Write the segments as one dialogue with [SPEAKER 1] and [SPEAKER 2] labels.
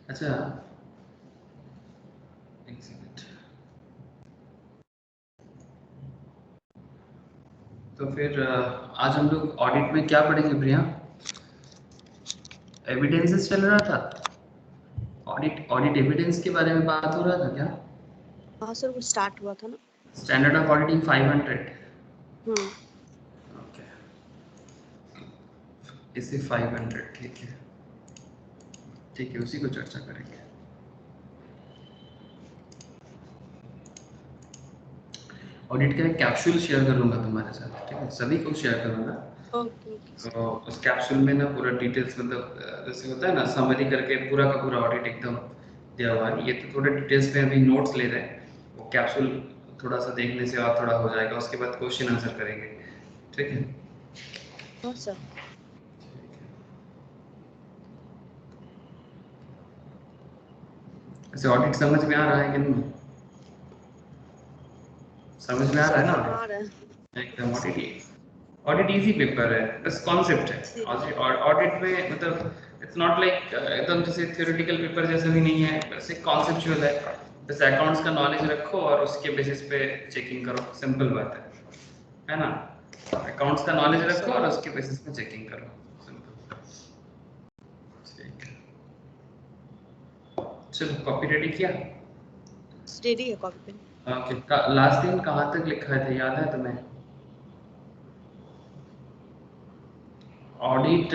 [SPEAKER 1] अच्छा, एक सेकंड। तो फिर आज हम लोग ऑडिट में क्या पढ़ेंगे प्रिया? एविडेंसेस चल रहा था, ऑडिट एविडेंस के बारे में बात हो रहा था क्या?
[SPEAKER 2] हाँ सर, वो स्टार्ट हुआ था ना।
[SPEAKER 1] Standard of auditing 500। ओके, इसे 500, ठीक है ठीक है, उसी को चर्चा करेंगे। ऑडिट का एक कैप्सूल शेयर करूंगा तुम्हारे साथ, ठीक है, सभी को शेयर करूंगा।
[SPEAKER 2] Okay okay.
[SPEAKER 1] तो उस कैप्सूल में ना पूरा डिटेल्स, मतलब जैसे होता है ना समरी करके पूरा का पूरा ऑडिट एकदम दिया हुआ है। ये तो थोड़े डिटेल्स में अभी नोट्स ले रहे हैं, वो कैप्सूल थोड़ा सा देखने से और थोड़ा हो जाएगा, उसके बाद क्वेश्चन आंसर करेंगे, ठीक है?
[SPEAKER 2] हाँ सर।
[SPEAKER 1] ऐसे ऑडिट समझ में आ रहा है कि नहीं? समझ में आ रहा है ना
[SPEAKER 2] हाँ, आ
[SPEAKER 1] ऑडिट?
[SPEAKER 2] रहा है
[SPEAKER 1] एकदम ऑडिट इजी पेपर है, बस कॉन्सेप्ट है। और ऑडिट में मतलब इट्स नॉट लाइक एकदम जैसे थ्योरेटिकल पेपर जैसा भी नहीं है, बस एक कॉन्सेप्चुअल है। बस अकाउंट्स का नॉलेज रखो और उसके बेसिस पे चेकिंग करो, सिंपल बात है ना? अकाउंट्स का नॉलेज रखो और उसके बेसिस पे चेकिंग करो, सिंपल। ठीक है, चलो कॉपी रेडी किया?
[SPEAKER 2] रेडी है कॉपी पेन।
[SPEAKER 1] ओके, लास्ट दिन कहाँ तक लिखा था, याद है तुम्हें? ऑडिट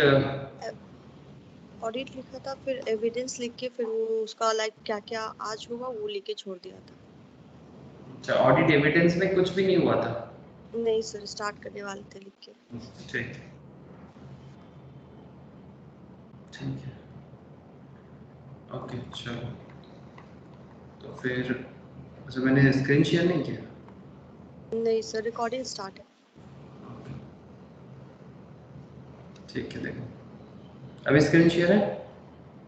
[SPEAKER 2] ऑडिट लिखा था, फिर एविडेंस लिख के, फिर वो उसका लाइक क्या क्या आज होगा वो लिख के छोड़ दिया था।
[SPEAKER 1] अच्छा, ऑडिट एविडेंस में कुछ भी नहीं हुआ था?
[SPEAKER 2] नहीं सर, स्टार्ट करने वाले थे लिख के।
[SPEAKER 1] ठीक ठीक है, ओके चलो। तो फिर अच्छा, मैंने स्क्रीन शेयर नहीं किया?
[SPEAKER 2] नहीं सर, रिकॉर्डिंग स्टार्ट है।
[SPEAKER 1] ओके, ठीक है, देखो अभी स्क्रीन शेयर है।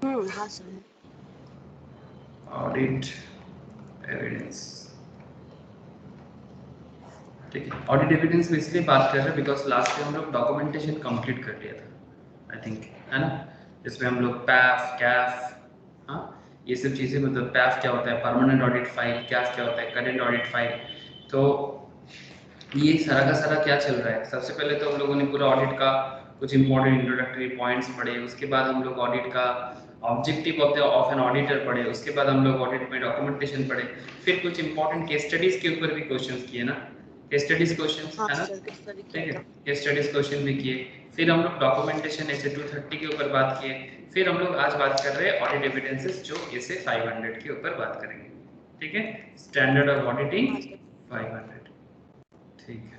[SPEAKER 2] हाँ सर।
[SPEAKER 1] ऑडिट एविडेंस, ठीक है। ऑडिट एविडेंस में इसलिए बात कर रहे हैं बिकॉज लास्ट में हम लोग डॉक्यूमेंटेशन कंप्लीट कर लिया था, आई थिंक, है ना? जिसमें हम लोग पैफ कैफ, हाँ, ये सब चीज़ें, मतलब पैफ क्या होता है, परमानेंट ऑडिट फाइल, कैफ क्या होता है, करेंट ऑडिट फाइल। तो ये सारा का सारा क्या चल रहा है, सबसे पहले तो हम लोगों ने पूरा ऑडिट का कुछ इंपॉर्टेंट इंट्रोडक्टरी पॉइंट्स पढ़े, उसके बाद हम लोग ऑडिट का ऑब्जेक्टिव ऑफ एन ऑडिटर पढ़े, उसके बाद हम लोग ऑडिट में डॉक्यूमेंटेशन पढ़े, फिर कुछ इंपॉर्टेंट केस स्टडीज के ऊपर भी क्वेश्चंस किए ना, केस स्टडीज क्वेश्चंस,
[SPEAKER 2] हाँ
[SPEAKER 1] है ना?
[SPEAKER 2] सर, किस तरह
[SPEAKER 1] ठीक
[SPEAKER 2] किया
[SPEAKER 1] है,
[SPEAKER 2] था।
[SPEAKER 1] केस स्टडीज क्वेश्चन भी किए, फिर हम लोग डॉक्यूमेंटेशन ऐसे 230 के ऊपर बात किए, फिर हम लोग आज बात कर रहे हैं ऑडिट एविडेंसेस जो ऐसे 500 के ऊपर बात करेंगे, ठीक है? स्टैंडर्ड ऑफ ऑडिटिंग 500, ठीक है।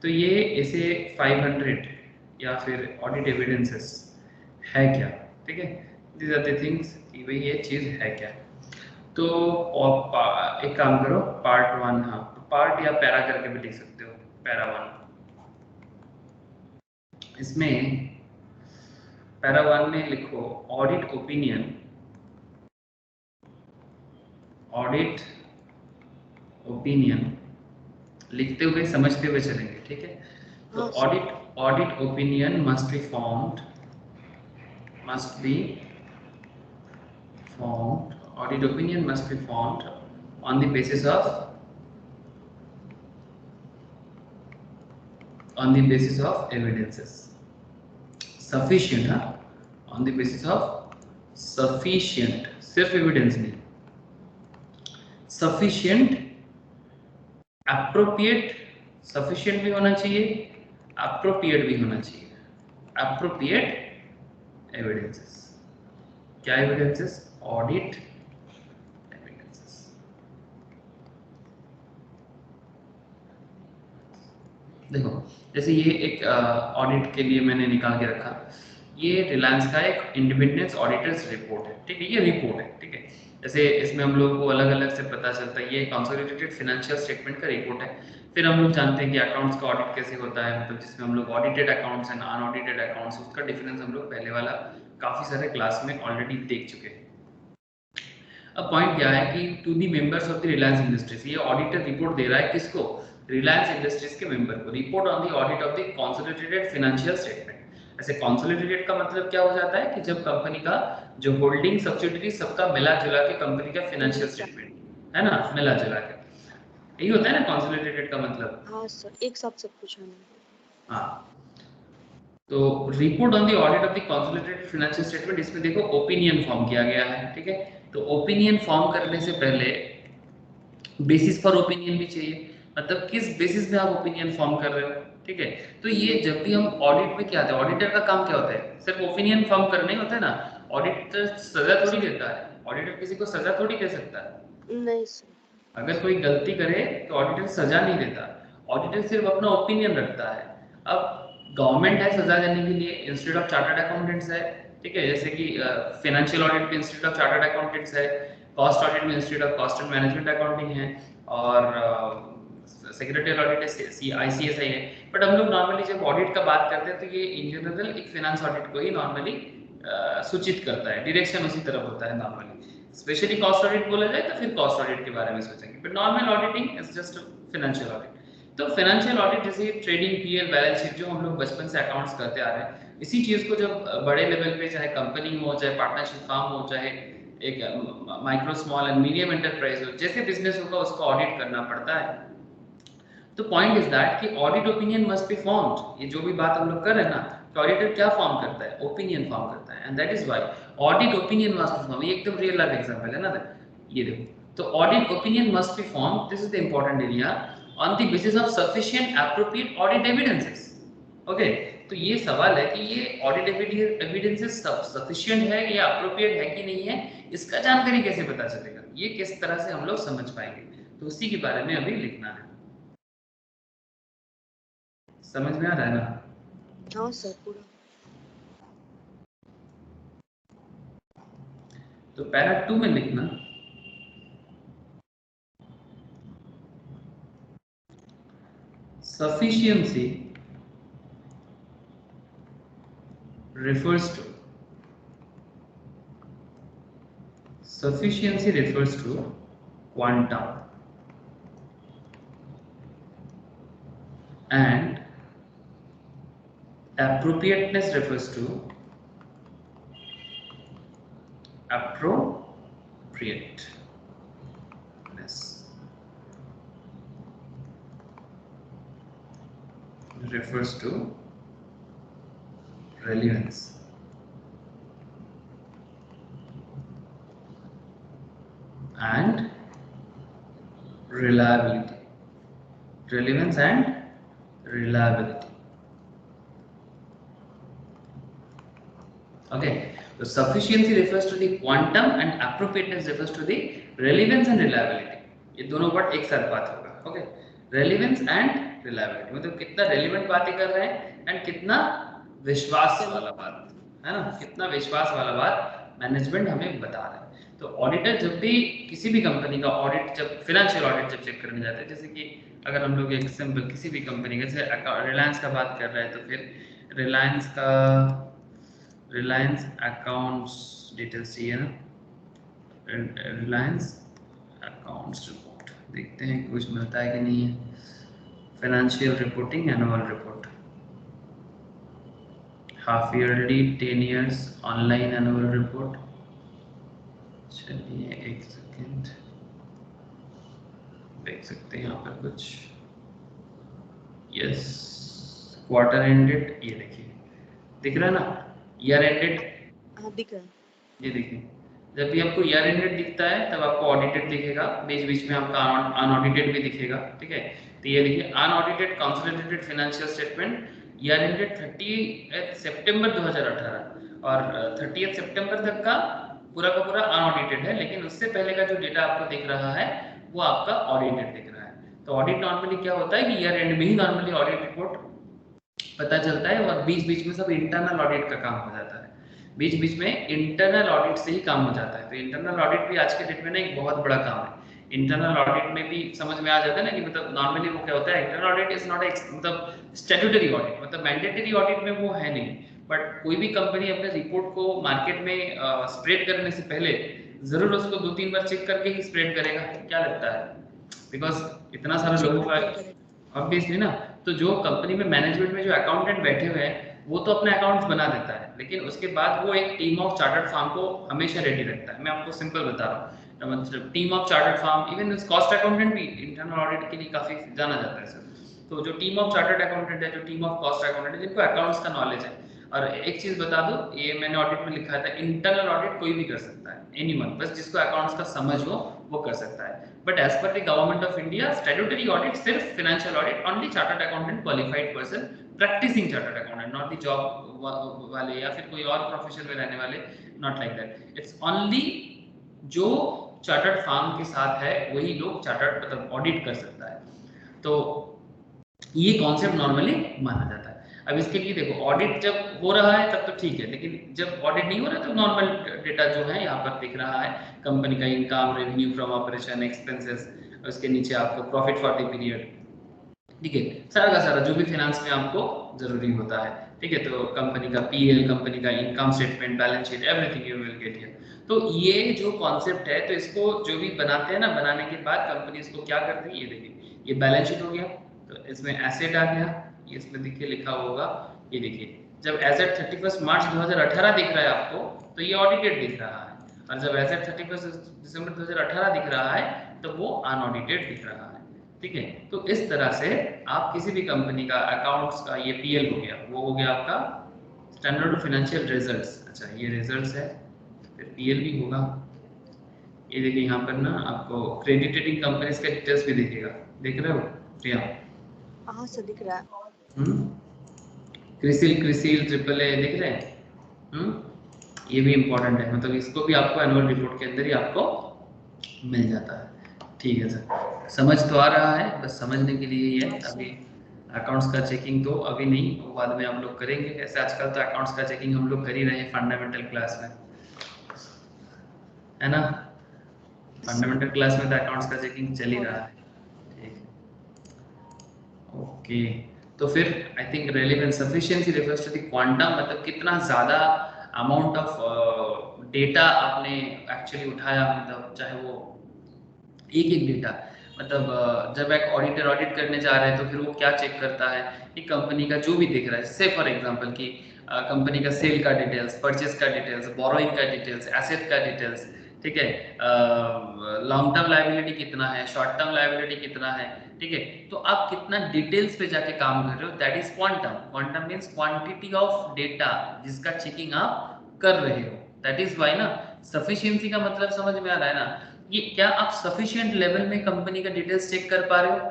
[SPEAKER 1] तो ये ऐसे 500 या फिर ऑडिट एविडेंसेस है क्या, ठीक है? दीज आर द थिंग्स कि भाई ये चीज़ है क्या। तो एक काम करो, पार्ट 1, हाँ, पार्ट या पैरा करके भी लिख सकते हो, पैरा 1। इसमें पैरा 1 में लिखो ऑडिट ओपिनियन, ऑडिट ओपिनियन लिखते हुए समझते हुए चलेंगे, ठीक है? तो audit opinion must be formed, audit opinion must be formed on the basis of evidences sufficient, हाँ, on the basis of sufficient, सिर्फ एविडेंस नहीं, sufficient, appropriate, sufficient भी होना चाहिए, appropriate भी होना चाहिए, appropriate evidences। क्या evidences? Audit evidences। देखो, जैसे ये एक ऑडिट के लिए मैंने निकाल के रखा, ये रिलायंस का एक इंडिपेंडेंस ऑडिटर्स रिपोर्ट है, ठीक है? ये रिपोर्ट है, ठीक है? जैसे इसमें हम लोग को अलग अलग से पता चलता है, ये कंसोलिडेटेड फाइनेंशियल स्टेटमेंट का रिपोर्ट है। फिर हम लोग जानते हैं कि अकाउंट्स का ऑडिट कैसे होता है, मतलब जिसमें हम लोग audited accounts and unaudited accounts, उसका डिफरेंस हम लोग पहले वाला काफ़ी सारे क्लास में ऑलरेडी देख चुके हैं। अब पॉइंट क्या है कि to the members of the Reliance Industries, ये ऑडिटर रिपोर्ट दे रहा है किसको? रिलायंस इंडस्ट्रीज के मेंबर को, report on the audit of the consolidated financial statement. ऐसे कंसोलिडेटेड का मतलब क्या हो जाता है कि जब कंपनी का जो होल्डिंग सब्सिडियरी सबका मिला जुला के कंपनी का फाइनेंशियल स्टेटमेंट है ना, मिला जुला के, यही होता है ना कंसोलिडेटेड का मतलब।
[SPEAKER 2] हाँ सर, एक साथ सब कुछ आना।
[SPEAKER 1] हाँ, तो report on the audit of the consolidated financial statement, इसमें देखो ओपिनियन फॉर्म किया गया है, ठीक है। तो ओपिनियन फॉर्म करने से पहले बेसिस फॉर ओपिनियन भी चाहिए, मतलब किस बेसिस पे आप ओपिनियन फॉर्म कर रहे हो, ठीक है। तो ये जब भी हम ऑडिट में क्या आता है, ऑडिटर का काम क्या होता है, सिर्फ ओपिनियन फॉर्म करना ही होता है ना। ऑडिटर सजा थोड़ी देता है, ऑडिटर किसी को सजा थोड़ी दे सकता है।
[SPEAKER 2] नहीं सर।
[SPEAKER 1] अगर कोई गलती करे तो ऑडिटर सजा नहीं देता, ऑडिटर सिर्फ अपना ओपिनियन रखता है। अब गवर्नमेंट है सजा देने के लिए, इंस्टीट्यूट ऑफ चार्टर्ड अकाउंटेंट्स है, ठीक है, जैसे कि फाइनेंशियल ऑडिट में इंस्टीट्यूट ऑफ चार्टर्ड अकाउंटेंट्स है, कॉस्ट ऑडिट में institute of cost and management accounting है, और सेक्रेटरी ऑडिट है ICSI है। बट हम लोग नॉर्मली जब ऑडिट का बात करते हैं तो ये इन जनरल एक फाइनेंस ऑडिट को ही नॉर्मली सूचित करता है, डायरेक्शन उसी तरफ होता है नॉर्मली। स्पेशली कॉस्ट ऑडिट बोला जाए तो फिर कॉस्ट ऑडिट के बारे में सोचेंगे, but normal auditing is just financial audit. तो फाइनेंशियल ऑडिट जैसे ट्रेडिंग PL बैलेंस शीट जो हम लोग बचपन से अकाउंट्स करते आ रहे हैं, इसी चीज को जब बड़े लेवल पे चाहे कंपनी हो, चाहे पार्टनरशिप फार्म हो, चाहे एक micro small and medium enterprise हो, जैसे बिजनेस होगा उसको ऑडिट करना पड़ता है। तो पॉइंट इज दैट कि audit opinion must be formed. ये जो भी बात हम लोग कर रहे हैं ना, तो ऑडिटर क्या फॉर्म करता है, ओपिनियन फॉर्म करता है, and that is why audit opinion must be form. ये एकदम रियल लाइफ एग्जांपल है ना, ये देखो। तो audit opinion must be form, this is the important area, on the basis of sufficient appropriate audit evidences. Okay, तो ये सवाल है कि ये ऑडिट एविडेंसेस सफिशिएंट है या अप्रोप्रिएट है कि नहीं है, इसका जानकारी कैसे पता चलेगा, ये किस तरह से हम लोग समझ पाएंगे, तो उसी के बारे में अभी लिखना है। समझ में आ रहा है ना?
[SPEAKER 2] हाँ सर, पूरा।
[SPEAKER 1] तो पैरा 2 में लिखना, sufficiency refers to quantum and appropriateness refers to appropriateness refers to relevance and reliability. Relevance and reliability. Okay, so sufficiency refers to the quantum and appropriateness refers to the relevance and reliability. ये दोनों word एक साथ बात होगा। Okay, relevance and reliability मतलब कितना relevant बातें कर रहे हैं एंड कितना विश्वास वाला बात है ना, कितना विश्वास वाला बात मैनेजमेंट हमें बता रहा है। तो ऑडिटर जब भी किसी भी कंपनी का ऑडिट, जब फाइनेंशियल ऑडिट जब चेक करने जाते हैं, जैसे कि अगर हम लोग एक सिंपल किसी भी कंपनी का, जैसे रिलायंस का बात कर रहे हैं, तो फिर रिलायंस अकाउंट्स डिटेल्स चाहिए ना, रिलायंस अकाउंट्स रिपोर्ट देखते हैं कुछ मिलता है कि नहीं है। Financial reporting, annual report, half yearly, 10 years, online annual report. चलिए एक सेकेंड देख सकते हैं यहाँ पर कुछ। यस, क्वार्टर एंडेड, ये देखिए दिख रहा है ना, ईयर एंडेड।
[SPEAKER 2] हाँ दिख रहा है।
[SPEAKER 1] ये देखिए, जब भी आपको ईयर एंडेड दिखता है तब आपको ऑडिटेड दिखेगा, बीच बीच में आपका अनऑडिटेड भी दिखेगा, ठीक है। तो ये देखिए unaudited consolidated financial statement year ended 30 सितंबर 2018 और 30 सितंबर तक का पूरा अनऑडिटेड है, लेकिन उससे पहले का जो डेटा आपको दिख रहा है वो आपका ऑडिटेड दिख रहा है। तो ऑडिट नॉर्मली क्या होता है कि ईयर एंड में ही नॉर्मली ऑडिट रिपोर्ट पता चलता है, और बीच बीच में सब इंटरनल ऑडिट का काम हो जाता है, बीच बीच में इंटरनल ऑडिट से ही काम हो जाता है। तो इंटरनल ऑडिट भी आज के डेट में ना एक बहुत बड़ा काम है। इंटरनल ऑडिट में भी समझ में आ जाता है ना कि मतलब नॉर्मली वो क्या होता है, इंटरनल ऑडिट इज नॉट मतलब स्टैट्यूटरी ऑडिट, मतलब मैंडेटरी ऑडिट में वो है नहीं, बट कोई भी कंपनी अपने रिपोर्ट को मार्केट में स्प्रेड करने से पहले जरूर उसको 2-3 बार चेक करके ही स्प्रेड करेगा, क्या लगता है, बिकॉज इतना सारा लोगों का ऑब्वियसली ना। तो जो कंपनी में मैनेजमेंट में जो अकाउंटेंट बैठे हुए हैं वो तो अपना अकाउंट्स बना देता है, लेकिन उसके बाद वो एक टीम ऑफ चार्टर्ड फार्म को हमेशा रेडी रखता है। मैं आपको सिंपल बता रहा हूँ, मतलब team of chartered firm, even cost accountant भी इंटरनल ऑडिट के लिए काफी जाना जाता है सर। तो जो टीम ऑफ चार्टर्ड अकाउंटेंट है, जो टीम ऑफ कॉस्ट अकाउंटेंट है, जिनको अकाउंट्स का नॉलेज है। और एक चीज बता दो, ये मैंने ऑडिट में लिखा था, इंटरनल ऑडिट कोई भी कर सकता है, एनीवन, बस जिसको अकाउंट्स का समझ हो वो कर सकता है। But as per the government of India, statutory audit सिर्फ financial audit only chartered accountant, qualified person, practising chartered accountant, not the job वाले या फिर कोई और प्रोफेशन में रहने वाले, not like that. It's only जो चार्टर्ड फार्म के साथ है वही लोग चार्टर्ड मतलब ऑडिट कर सकता है। तो ये कॉन्सेप्ट नॉर्मली माना जाता है। अब इसके लिए देखो, ऑडिट जब हो रहा है तब तो ठीक है, लेकिन जब ऑडिट नहीं हो रहा तो नॉर्मल डेटा जो है यहाँ पर दिख रहा है, कंपनी का income, revenue from operation, expenses, उसके नीचे आपको प्रॉफिट फॉर द पीरियड, ठीक है, सारा का सारा जो भी फाइनेंस में आपको जरूरी होता है, ठीक है। तो कंपनी का पीएल, कंपनी का income statement, balance sheet, everything you will get here. तो ये जो कॉन्सेप्ट है, तो इसको जो भी बनाते हैं ना, बनाने के बाद कंपनी इसको क्या करती है, ये देखिए, ये बैलेंस शीट हो गया, तो इसमें एसेट आ गया, ये इसमें देखिए लिखा होगा, ये देखिए, जब एसेट 31 मार्च 2018 दिख रहा है आपको, तो ये ऑडिटेड दिख रहा है, और जब एसेट 31 दिसंबर 2018 दिख रहा है तो वो अनऑडिटेड दिख रहा है, ठीक है। तो इस तरह से आप किसी भी कंपनी का अकाउंट्स का, ये पीएल हो गया, वो हो गया आपका स्टैंडर्ड फाइनेंशियल रिजल्ट्स, अच्छा ये रिजल्ट्स है, फिर पीएल भी होगा, ये देखिए यहाँ पर ना आपको क्रेडिटेड कंपनीज का डिटेल्स भी दिखेगा, देख रहे हो प्रिया?
[SPEAKER 2] हाँ सर दिख रहा है।
[SPEAKER 1] क्रिसिल ट्रिपल ए दिख रहे हैं। ये भी इंपॉर्टेंट है, मतलब इसको भी आपको एनुअल रिपोर्ट के अंदर ही आपको मिल जाता है, ठीक है सर। समझ तो आ रहा है, बस समझने के लिए ही है। अभी अकाउंट्स का चेकिंग तो अभी नहीं, वो बाद में हम लोग करेंगे। ऐसे आजकल तो अकाउंट्स का चेकिंग हम लोग कर ही रहे हैं फंडामेंटल क्लास में, है ना? फंडामेंटल क्लास में तो अकाउंट्स का चेकिंग चल ही रहा है, ठीक है। ओके, तो फिर I think relevant sufficiency refers to the quantum, मतलब कितना ज़्यादा अमाउंट ऑफ डेटा आपने एक्चुअली उठाया, मतलब चाहे वो एक एक डेटा, मतलब जब एक ऑडिटर ऑडिट करने जा रहे हैं तो फिर वो क्या चेक करता है कि कंपनी का जो भी दिख रहा है, से फॉर एग्जांपल कि कंपनी का सेल का डिटेल्स, परचेज का डिटेल्स, बोरोइंग का डिटेल्स, एसेट का डिटेल्स, ठीक है, लॉन्ग टर्म लायबिलिटी कितना है, शॉर्ट टर्म लायबिलिटी कितना है, ठीक है। तो आप कितना डिटेल्स पे जाके काम कर रहे हो, that is quantum. Quantum means quantity of data जिसका चेकिंग आप कर रहे हो, दैट इज व्हाई ना सफिशिएंसी का मतलब समझ में आ रहा है ना, ये क्या आप सफिशिएंट लेवल में कंपनी का डिटेल्स चेक कर पा रहे हो?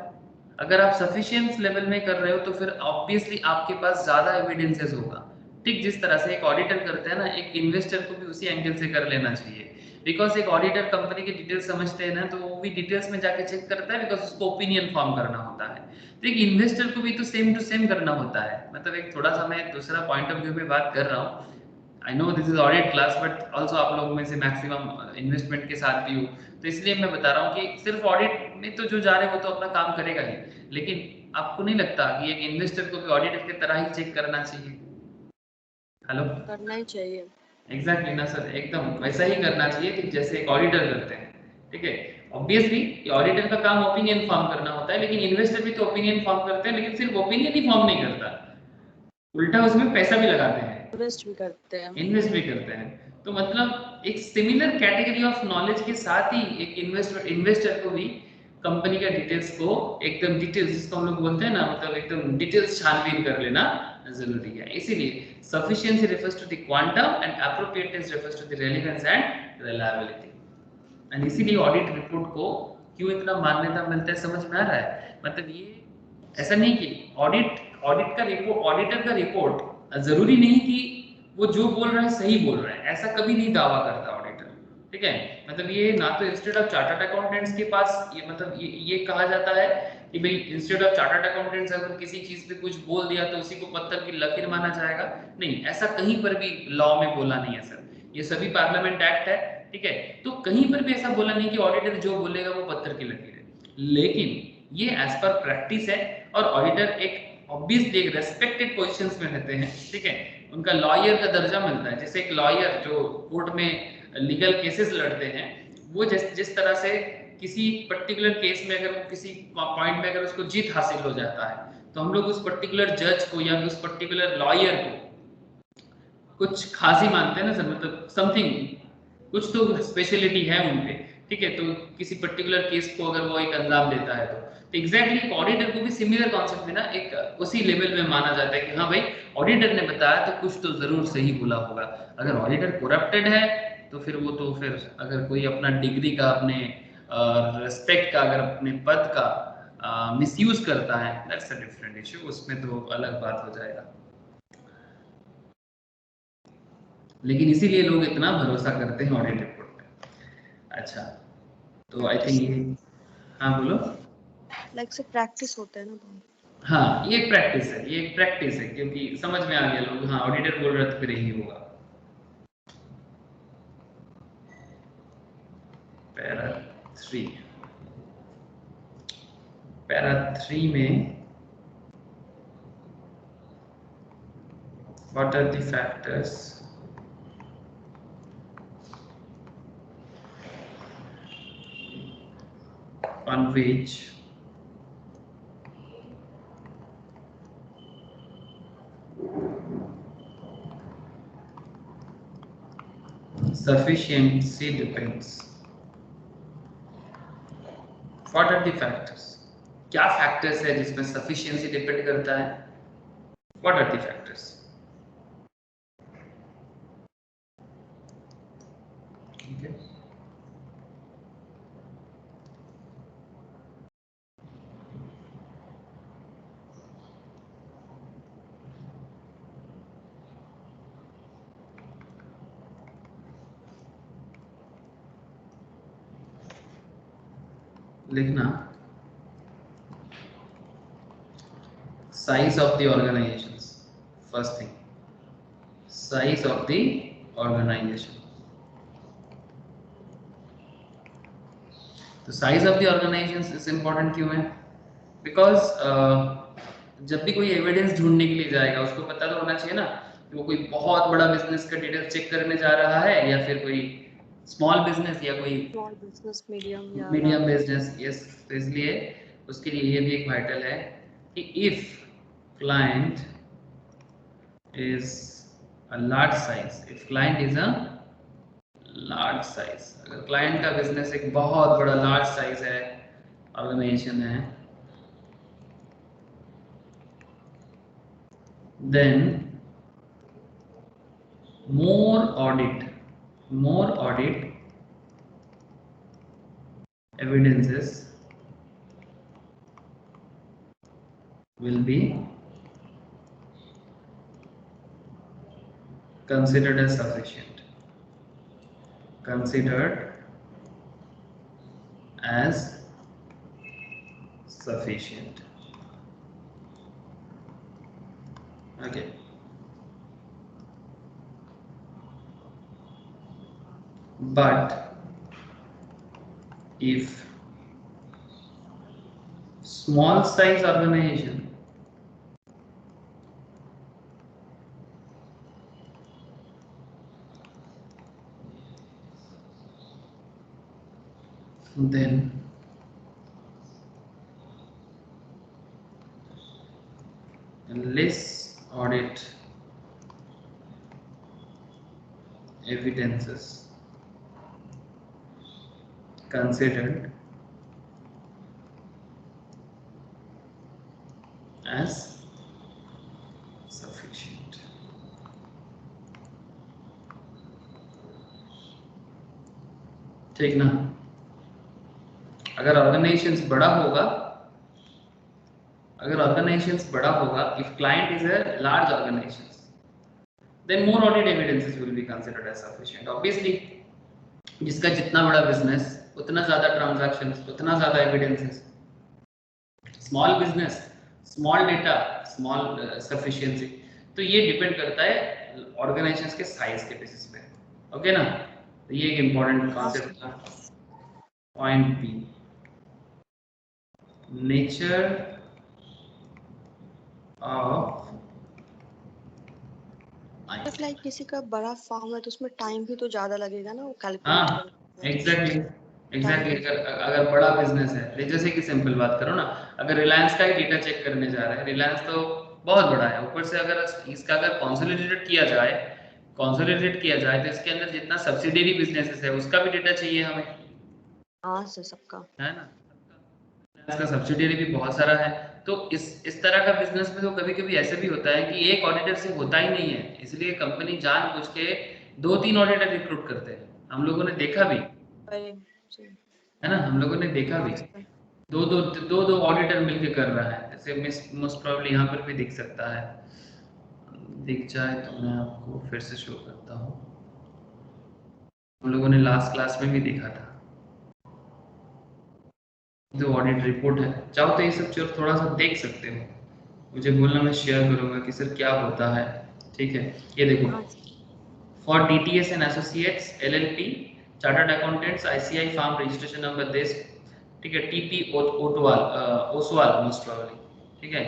[SPEAKER 1] अगर आप सफिशिएंट लेवल में कर रहे हो तो फिर ऑब्वियसली आपके पास ज्यादा एविडेंसेस होगा, ठीक जिस तरह से एक ऑडिटर करते हैं ना, एक इन्वेस्टर को भी उसी एंगल से कर लेना चाहिए, बिकॉज एक ऑडिटर कंपनी की डिटेल्स समझते हैं ना, तो वो भी डिटेल्स में जाके चेक करता है, बिकॉज उसको ओपिनियन फॉर्म करना होता है। तो एक इन्वेस्टर को भी तो सेम टू सेम करना होता है, मतलब एक थोड़ा सा मैं दूसरा पॉइंट ऑफ व्यू पे बात कर रहा हूँ। I know this is audit class, but also आप लोगों में से मैक्सिमम इन्वेस्टमेंट के साथ भी हो, तो इसलिए मैं बता रहा हूँ कि सिर्फ ऑडिट में तो जो जा रहे हैं वो तो अपना काम करेगा ही, लेकिन आपको नहीं लगता कि एक इन्वेस्टर को भी ऑडिटर की तरह ही चेक करना चाहिए? हेलो,
[SPEAKER 2] करना ही चाहिए।
[SPEAKER 1] एग्जैक्टली ना सर, एकदम वैसा ही करना चाहिए कि जैसे एक ऑडिटर करते हैं, ठीक है। ऑब्वियसली ऑडिटर का काम ओपिनियन फॉर्म करना होता है, लेकिन इन्वेस्टर भी तो ओपिनियन फॉर्म करते हैं, लेकिन सिर्फ ओपिनियन ही फॉर्म नहीं करता, उल्टा उसमें पैसा भी लगाते हैं,
[SPEAKER 2] इन्वेस्ट भी करते हैं।
[SPEAKER 1] इन्वेस्ट भी करते हैं। तो मतलब एक सिमिलर कैटेगरी ऑफ नॉलेज के साथ ही एक इन्वेस्टर को भी कंपनी का डिटेल्स को एकदम डिटेल्स, जिसको हम लोग बोलते हैं ना, मतलब एकदम डिटेल्स छानबीन कर लेना जरूरी है। इसीलिए sufficiency refers to the quantum and appropriateness refers to the relevance and reliability। and इसीलिए ऑडिट रिपोर्ट को क्यों इतना मान्यता मिलता है, समझ में आ रहा है? मतलब ये ऐसा नहीं कि ऑडिट का रिपोर्ट, ऑडिटर का रिपोर्ट जरूरी नहीं कि वो जो बोल रहा है सही बोल रहा है, ऐसा कभी नहीं दावा करता ऑडिटर, ठीक है। मतलब ये ना तो इंस्टीट्यूट ऑफ चार्टर्ड अकाउंटेंट्स के पास ये मतलब ये कहा जाता है कि भाई इंस्टीट्यूट ऑफ चार्टर्ड अकाउंटेंट्स अगर किसी चीज पे कुछ बोल दिया तो उसी को पत्थर की लकीर माना जाएगा, नहीं, ऐसा कहीं पर भी लॉ में बोला नहीं है सर। ये सभी पार्लियामेंट एक्ट है, ठीक है, तो कहीं पर भी ऐसा बोला नहीं कि ऑडिटर जो बोलेगा वो पत्थर की लकीर है, लेकिन ये एज पर प्रैक्टिस है। और ऑडिटर एक ऑब्वियसली एक रेस्पेक्टेड पोजीशंस में रहते हैं, ठीक है, उनका लॉयर का दर्जा मिलता है। जैसे एक लॉयर जो कोर्ट में लीगल केसेस लड़ते हैं, वो जिस तरह से किसी पर्टिकुलर केस में अगर वो किसी पॉइंट में अगर उसको जीत हासिल हो जाता है, तो हम लोग उस पर्टिकुलर जज को या उस पर्टिकुलर लॉयर को कुछ खास ही मानते हैं ना सर, मतलब समथिंग, कुछ तो स्पेशलिटी है उनपे, ठीक है। तो किसी पर्टिकुलर केस को अगर वो एक अंजाम देता है तो एग्जैक्टली ऑडिटर को भी सिमिलर कॉन्सेप्ट में ना एक उसी लेवल में माना जाता है कि हाँ भाई ऑडिटर ने बताया तो कुछ तो जरूर सही बोला होगा। अगर ऑडिटर करप्टेड है तो फिर वो तो फिर अगर कोई अपना डिग्री का, अपने रिस्पेक्ट का, अगर अपने पद का मिसयूज करता है, दैट्स अ डिफरेंट इशू, उसमें तो अलग बात हो जाएगा। लेकिन इसीलिए लोग इतना भरोसा करते हैं ऑडिट रिपोर्ट पे। अच्छा, तो आई थिंक ये, हाँ बोलो।
[SPEAKER 2] लाइक से प्रैक्टिस होता है ना बहुत।
[SPEAKER 1] हाँ ये एक प्रैक्टिस है, ये एक प्रैक्टिस है, क्योंकि समझ में आ गया लोग, हाँ ऑडिटर बोल रहा तो फिर यही होगा। पैरा 3, पैरा 3 में what are the factors on which sufficiency depends? What are the factors? क्या फैक्टर्स है जिसमें सफिशिएंसी डिपेंड करता है? What are the factors? Okay. लिखना, size of the organizations, first thing, size of the organization. तो size of the organization is important क्यों है? Because जब भी कोई एविडेंस ढूंढने के लिए जाएगा उसको पता तो होना चाहिए ना कि वो कोई बहुत बड़ा बिजनेस का डिटेल चेक करने जा रहा है या फिर कोई स्मॉल बिजनेस या कोई
[SPEAKER 2] स्मॉल बिजनेस, मीडियम या
[SPEAKER 1] मीडियम बिजनेस। यस, तो इसलिए उसके लिए ये भी एक वाइटल है कि if client is a large size, if client is a large size, अगर क्लाइंट का बिजनेस एक बहुत बड़ा लार्ज साइज है, ऑर्गेनाइजेशन है, then more audit evidences will be considered as sufficient, considered as sufficient. Okay, but if small size organization then less audit evidences considered as sufficient. ठीक ना? अगर ऑर्गेनाइजेशन बड़ा होगा, if client is a large organization, then more audit evidences will be considered as sufficient. Obviously, जिसका जितना बड़ा business उतना ज्यादा ट्रांजैक्शंस, उतना ज्यादा evidences. Small business, small data, small sufficiency. तो ये डिपेंड करता है ऑर्गेनाइजेशंस के साइज के बेसिस पे। ओके ना? तो ये एक इंपॉर्टेंट कॉन्सेप्ट था। Point B, nature of,
[SPEAKER 2] like किसी का बड़ा फॉर्म है तो उसमें टाइम भी तो ज्यादा लगेगा ना वो कैलकुलेट
[SPEAKER 1] हाँ
[SPEAKER 2] करने में।
[SPEAKER 1] एग्जैक्टली अगर बड़ा बिजनेस है, जैसे कि सिंपल बात करो ना, अगर रिलायंस का ही डेटा चेक करने जा रहे हैं, रिलायंस तो बहुत बड़ा है, ऊपर से अगर इसका अगर कंसोलिडेटेड किया जाए कंसोलिडेट किया जाए तो इसके अंदर जितना सब्सिडियरी बिजनेसेस है उसका भी डेटा चाहिए हमें,
[SPEAKER 2] हाँ सर सबका।
[SPEAKER 1] है ना। इसका सब्सिडियरी भी बहुत सारा है। तो इस तरह का बिजनेस में तो कभी कभी ऐसे भी होता है कि एक ऑडिटर से होता ही नहीं है, इसलिए कंपनी जानबूझ के 2-3 ऑडिटर रिक्रूट करते हैं। हम लोगों ने देखा भी
[SPEAKER 2] अरे जी।
[SPEAKER 1] है ना, हम लोगों ने देखा
[SPEAKER 2] हाँ
[SPEAKER 1] भी
[SPEAKER 2] सर।
[SPEAKER 1] दो ऑडिटर मिलके कर रहा है। जैसे मोस्ट प्रोबेबली यहाँ पर भी दिख सकता है, दिख जाए तो मैं आपको फिर से शो करता हूँ। हम लोगों ने लास्ट क्लास में भी देखा था, जो ऑडिट रिपोर्ट है। चाहो तो ये सब चीज थोड़ा सा देख सकते हो, मुझे बोलना, मैं शेयर करूंगा कि सर क्या होता है। ठीक है, ये देखो,
[SPEAKER 2] हाँ sir.
[SPEAKER 1] For DTS and associates LLP chartered accountants ICI firm registration number this, ठीक है, TP ओटवाल ओसवाल मोस्ट प्रोबेबली, ठीक है।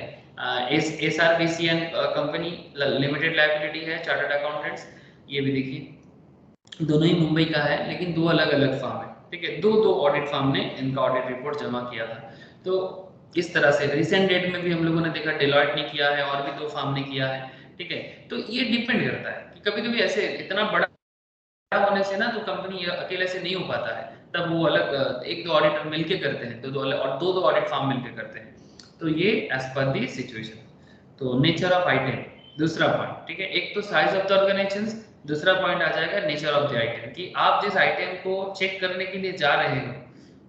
[SPEAKER 1] SRBCN कंपनी लिमिटेड लाइबिलिटी है चार्टर्ड अकाउंटेंट्स, ये भी देखिए दोनों ही मुंबई का है लेकिन दो अलग अलग फार्म है, ठीक है। दो ऑडिट फार्म ने इनका ऑडिट रिपोर्ट जमा किया था। तो इस तरह से रिसेंट डेट में भी हम लोगों ने देखा डेलॉयट ने किया है और भी दो फार्म ने किया है, ठीक है। तो ये डिपेंड करता है कि कभी कभी ऐसे इतना बड़ा होने से ना तो कंपनी अकेले से नहीं हो पाता है, तब वो अलग एक दो ऑडिटर मिलके करते हैं, दो अलग और दो ऑडिट फार्म मिलके करते हैं। तो ये एज पर दी सिचुएशन। तो नेचर ऑफ आइटम दूसरा पॉइंट, ठीक है। एक तो साइज ऑफ द ऑर्गेनाइजेशन, दूसरा पॉइंट आ जाएगा नेचर ऑफ द आइटम, कि आप जिस आइटम को चेक करने के लिए जा रहे हो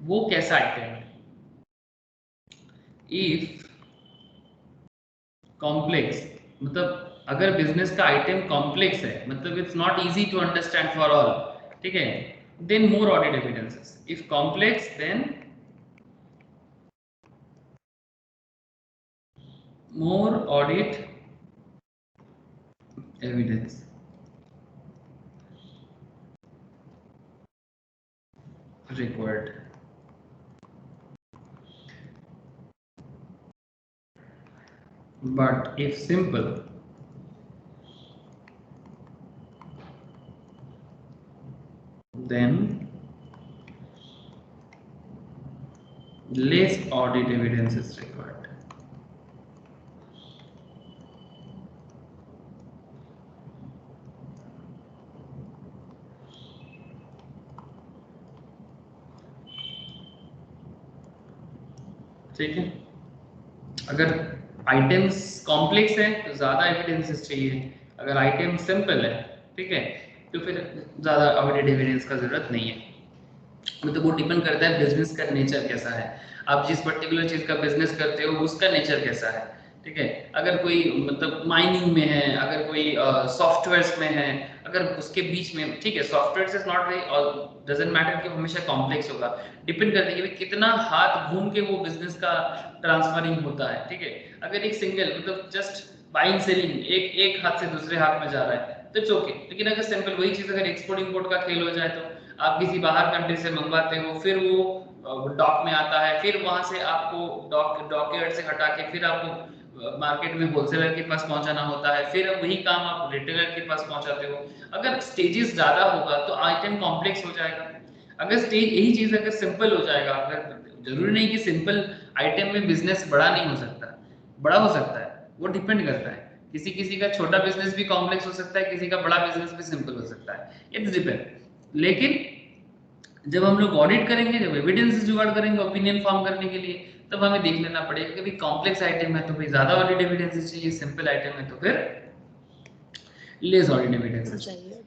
[SPEAKER 1] वो कैसा आइटम है। इफ कॉम्प्लेक्स, मतलब अगर बिजनेस का आइटम कॉम्प्लेक्स है, मतलब it's not easy to understand for all, ठीक है, then more audit evidences. If complex then more audit evidence required. But if simple, then less audit evidence is required. ठीक है, अगर आइटम्स कॉम्प्लेक्स है तो ज्यादा एविडेंसेस चाहिए, अगर आइटम सिंपल है, ठीक है, तो फिर ज्यादा ऑडिट एविडेंस का जरूरत नहीं है। मतलब वो डिपेंड करता है बिजनेस का नेचर कैसा है, आप जिस पर्टिकुलर चीज का बिजनेस करते हो उसका नेचर कैसा है, ठीक है। अगर कोई मतलब माइनिंग में है, अगर कोई सॉफ्टवेयर्स में है, अगर उसके बीच में, ठीक है, सॉफ्टवेयर इज नॉट वेरी और डजंट मैटर कि हमेशा कॉम्प्लेक्स होगा, डिपेंड करता है कि कितना हाथ घूम के वो बिजनेस का ट्रांसफरिंग होता है, ठीक है। अगर एक सिंगल मतलब जस्ट बाइंग सेलिंग एक एक हाथ से दूसरे हाथ में जा रहा है तो इट्स ओके, लेकिन अगर सिंपल वही चीज अगर एक्सपोर्ट इंपोर्ट का खेल हो जाए, तो आप किसी बाहर कंट्री से मंगवाते हो, फिर वो डॉक में आता है, फिर वहां से आपको डॉकयार्ड से हटा के फिर आपको मार्केट में होलसेलर के पास पहुंचाना होता है, फिर वही काम आप रिटेलर के पास पहुंचाते हो। अगर स्टेजेस ज्यादा होगा तो आइटम कॉम्प्लेक्स हो जाएगा। अगर स्टेज यही चीज अगर सिंपल हो जाएगा, अगर जरूरी नहीं कि सिंपल आइटम में बिजनेस बड़ा नहीं हो सकता, बड़ा हो सकता है, वो डिपेंड करता है। किसी किसी का छोटा बिजनेस भी कॉम्प्लेक्स हो सकता है, किसी का बड़ा बिजनेस भी सिंपल हो सकता है, इट्स डिपेंड। लेकिन जब हम लोग ऑडिट करेंगे, जब एविडेंस जुगाड़ करेंगे ओपिनियन फॉर्म करने के लिए, तब हमें देख लेना पड़ेगा कि भाई कॉम्प्लेक्स आइटम है तो भाई ज्यादा ऑडिट एविडेंस चाहिए, सिंपल आइटम है तो फिर लेस ऑडिट एविडेंस चाहिए।
[SPEAKER 2] चाहिए।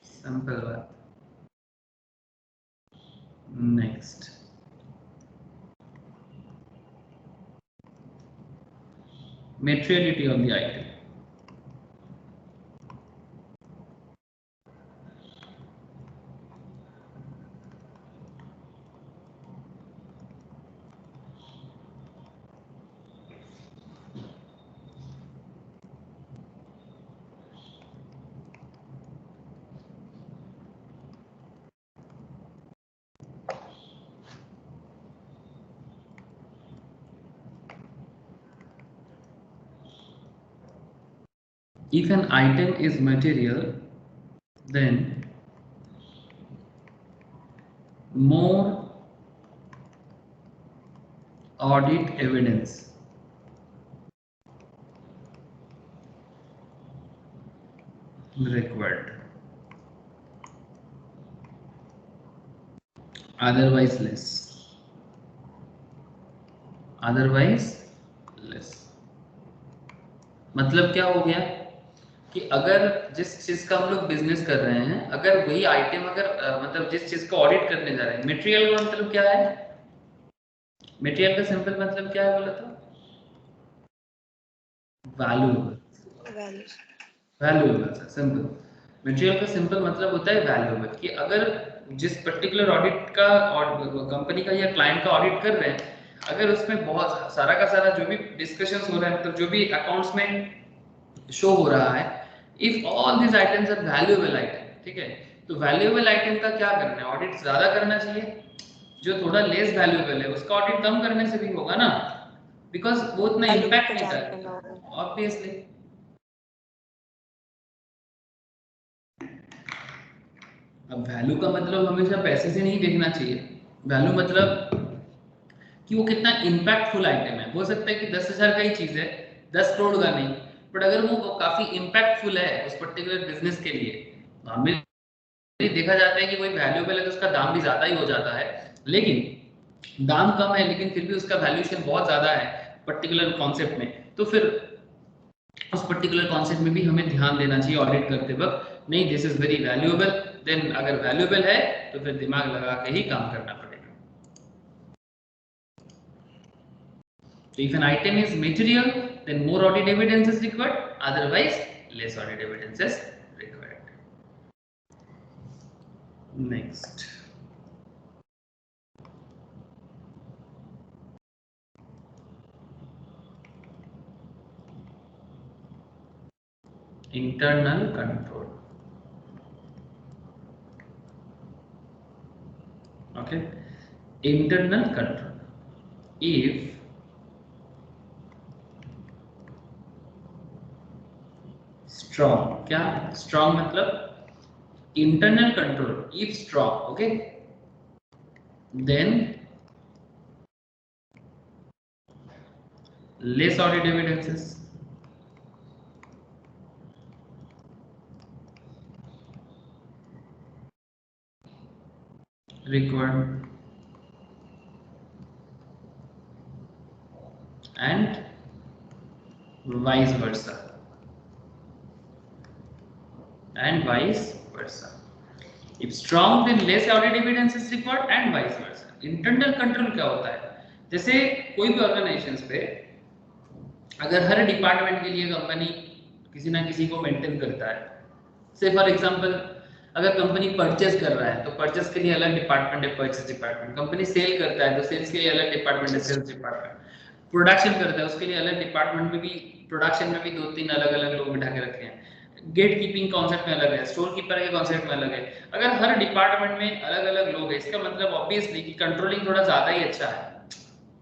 [SPEAKER 1] सिंपल बात। Next, materiality of the item. If an item is material, then more audit evidence required, otherwise less, otherwise less। मतलब क्या हो गया कि अगर जिस चीज का हम लोग बिजनेस कर रहे हैं, अगर वही आइटम अगर मतलब जिस चीज का ऑडिट करने जा रहे हैं, मटेरियल का मतलब क्या है, मटेरियल का सिंपल मतलब क्या है बोला था, वैल्यूएबल, वैल्यूएबल सिंपल। मटेरियल का सिंपल मतलब होता है वैल्यूएबल, कि अगर जिस पर्टिकुलर ऑडिट का और कंपनी का या क्लाइंट का ऑडिट कर रहे हैं, अगर उसमें बहुत सारा का सारा जो भी डिस्कशंस हो रहा है, मतलब जो भी अकाउंट्स में शो हो रहा है, if all this items are valuable item, ठीक है, तो वैल्यूएबल आइटम का क्या करना है, ऑडिट ज्यादा करना चाहिए। जो थोड़ा लेस वैल्यूएबल है उसका ऑडिट कम करने से भी होगा ना, बिकॉज वो उतना इम्पैक्ट नहीं करेगा ऑब्वियसली। अब वैल्यू का मतलब हमेशा पैसे से नहीं देखना चाहिए, वैल्यू मतलब कि वो कितना इम्पैक्टफुल आइटम है। हो सकता है कि 10,000 का ही चीज है, 10 करोड़ का नहीं, बट अगर वो काफी इम्पैक्टफुल है उस पर्टिकुलर बिजनेस के लिए, नॉर्मली देखा जाता है कि कोई वैल्यूएबल है तो उसका दाम भी ज्यादा ही हो जाता है, लेकिन दाम कम है लेकिन फिर भी उसका वैल्यूएशन बहुत ज्यादा है पर्टिकुलर कॉन्सेप्ट में, तो फिर उस पर्टिकुलर कॉन्सेप्ट में भी हमें ध्यान देना चाहिए ऑडिट करते वक्त, नहीं this is very valuable, then अगर वैल्यूएबल है तो फिर दिमाग लगा के ही काम करना पड़ेगा। So if an item is material, then more audit evidence is required, otherwise less audit evidence is required. Next, internal control. Okay, internal control. If strong, क्या strong मतलब internal control, if strong, okay, then less audit evidences, required, and vice versa, and vice versa. If strong, then less audit evidence is required and vice versa. Internal control क्या होता है, जैसे कोई भी organisations पे अगर हर department के लिए कंपनी किसी ना किसी को मेंटेन करता है, से फॉर एग्जांपल अगर कंपनी परचेस कर रहा है तो परचेस के लिए अलग डिपार्टमेंट है, परचेस डिपार्टमेंट, कंपनी सेल करता है तो सेल्स के लिए अलग डिपार्टमेंट है, सेल्स डिपार्टमेंट, प्रोडक्शन करता है उसके लिए अलग डिपार्टमेंट में भी, प्रोडक्शन में भी 2-3 अलग अलग लोग बिठा के रखे हैं, गेट कीपिंग कॉन्सेप्ट में अलग है, स्टोर कीपर के कॉन्सेप्ट में अलग है। अगर हर डिपार्टमेंट में अलग अलग लोग हैं, इसका मतलब ऑब्वियसली कि कंट्रोलिंग थोड़ा ज्यादा ही अच्छा है।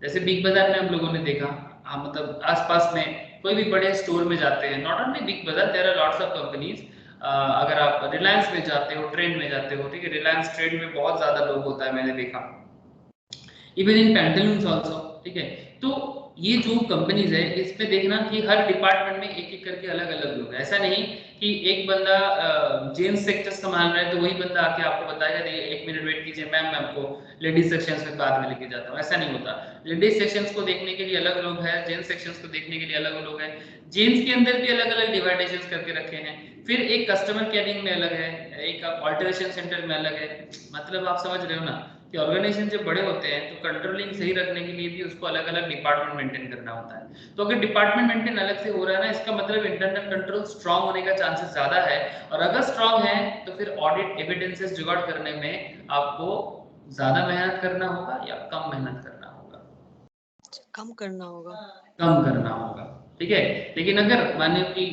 [SPEAKER 1] जैसे बिग बाजार में हम लोगों ने देखा, मतलब आसपास में कोई भी बड़े स्टोर में जाते हैं, not only Big Bazaar, there are lots of companies, अगर आप रिलायंस में जाते हो, ट्रेंड में जाते हो, ठीक है, रिलायंस ट्रेंड में बहुत ज्यादा लोग होता है, मैंने देखा, इवन इन पैंटालून्स आल्सो, ठीक है। तो ये जो कंपनीज है इसमें देखना कि हर डिपार्टमेंट में एक एक करके अलग अलग लोग हैं, ऐसा नहीं कि एक बंदा जेंट्स सेक्टर संभाल रहा है तो वही बंदा आके आपको बताएगा नहीं 1 मिनट वेट कीजिए मैम, मैं आपको लेडीज सेक्शंस में बाद में लेके जाता हूँ, ऐसा नहीं होता। लेडीज सेक्शंस को देखने के लिए अलग लोग हैं, जेंट्स सेक्शंस को देखने के लिए अलग लोग हैं, जेंट्स के अंदर भी अलग अलग डिवाइडेशंस करके रखे हैं, फिर एक कस्टमर केयरिंग में अलग है, एक ऑल्टरेशन सेंटर में अलग है। मतलब आप समझ रहे हो ना कि ऑर्गेनाइजेशन जब बड़े होते हैं तो कंट्रोलिंग सही रखने के लिए भी उसको अलग अलग डिपार्टमेंट मेंटेन करना होता है। तो अगर डिपार्टमेंट मेंटेन अलग से हो रहा है ना, इसका मतलब इंटरनल कंट्रोल स्ट्रांग होने का चांसेस ज्यादा है, और अगर स्ट्रांग है तो फिर ऑडिट एविडेंसेस जुगाड़ करने में आपको ज्यादा मेहनत करना होगा या कम मेहनत करना होगा?
[SPEAKER 2] कम करना होगा।
[SPEAKER 1] कम करना होगा, ठीक है। लेकिन अगर मानिए कि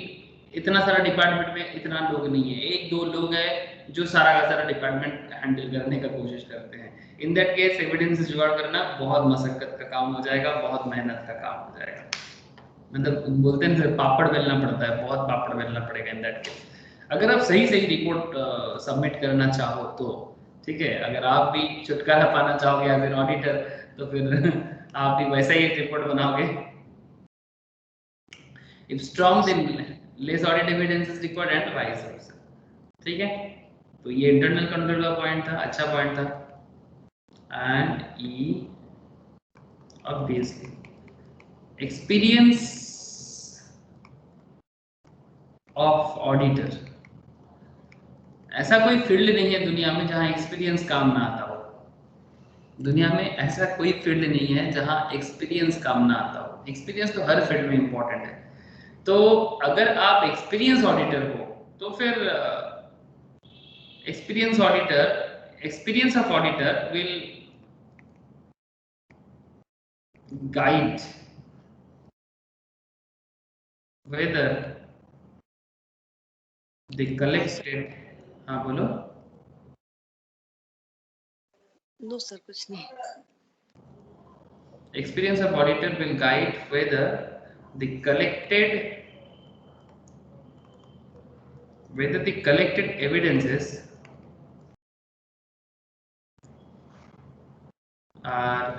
[SPEAKER 1] इतना सारा डिपार्टमेंट में इतना लोग नहीं है, 1-2 लोग हैं जो सारा का सारा डिपार्टमेंट हैंडल करने का कोशिश करते हैं, इन दैट केस एविडेंस जुगाड़ करना बहुत मशक्कत का काम हो जाएगा, बहुत मेहनत का काम हो जाएगा। मतलब बोलते हैं ना पापड़ बेलना पड़ता है, बहुत पापड़ बेलना पड़ेगा इन दैट केस। अगर आप सही सही रिपोर्ट सबमिट करना चाहो तो, ठीक है, अगर आप भी छुटकारा पाना चाहोगे एज एन ऑडिटर तो फिर आप भी वैसा ही एक रिपोर्ट बनाओगे। If strong, then less audit evidence is required and vice versa. ठीक है, तो ये इंटरनल कंट्रोल का पॉइंट था, अच्छा पॉइंट था। And E obviously experience of auditor. ऐसा कोई फील्ड नहीं है दुनिया में जहां एक्सपीरियंस काम ना आता हो। दुनिया में ऐसा कोई फील्ड नहीं है जहां एक्सपीरियंस काम ना आता हो। एक्सपीरियंस तो हर फील्ड में इंपॉर्टेंट है। तो अगर आप एक्सपीरियंस ऑडिटर हो तो फिर experience of auditor will guide whether the collected, हाँ बोलो।
[SPEAKER 2] नो सर, कुछ नहीं।
[SPEAKER 1] Experience of auditor will guide whether the collected evidences are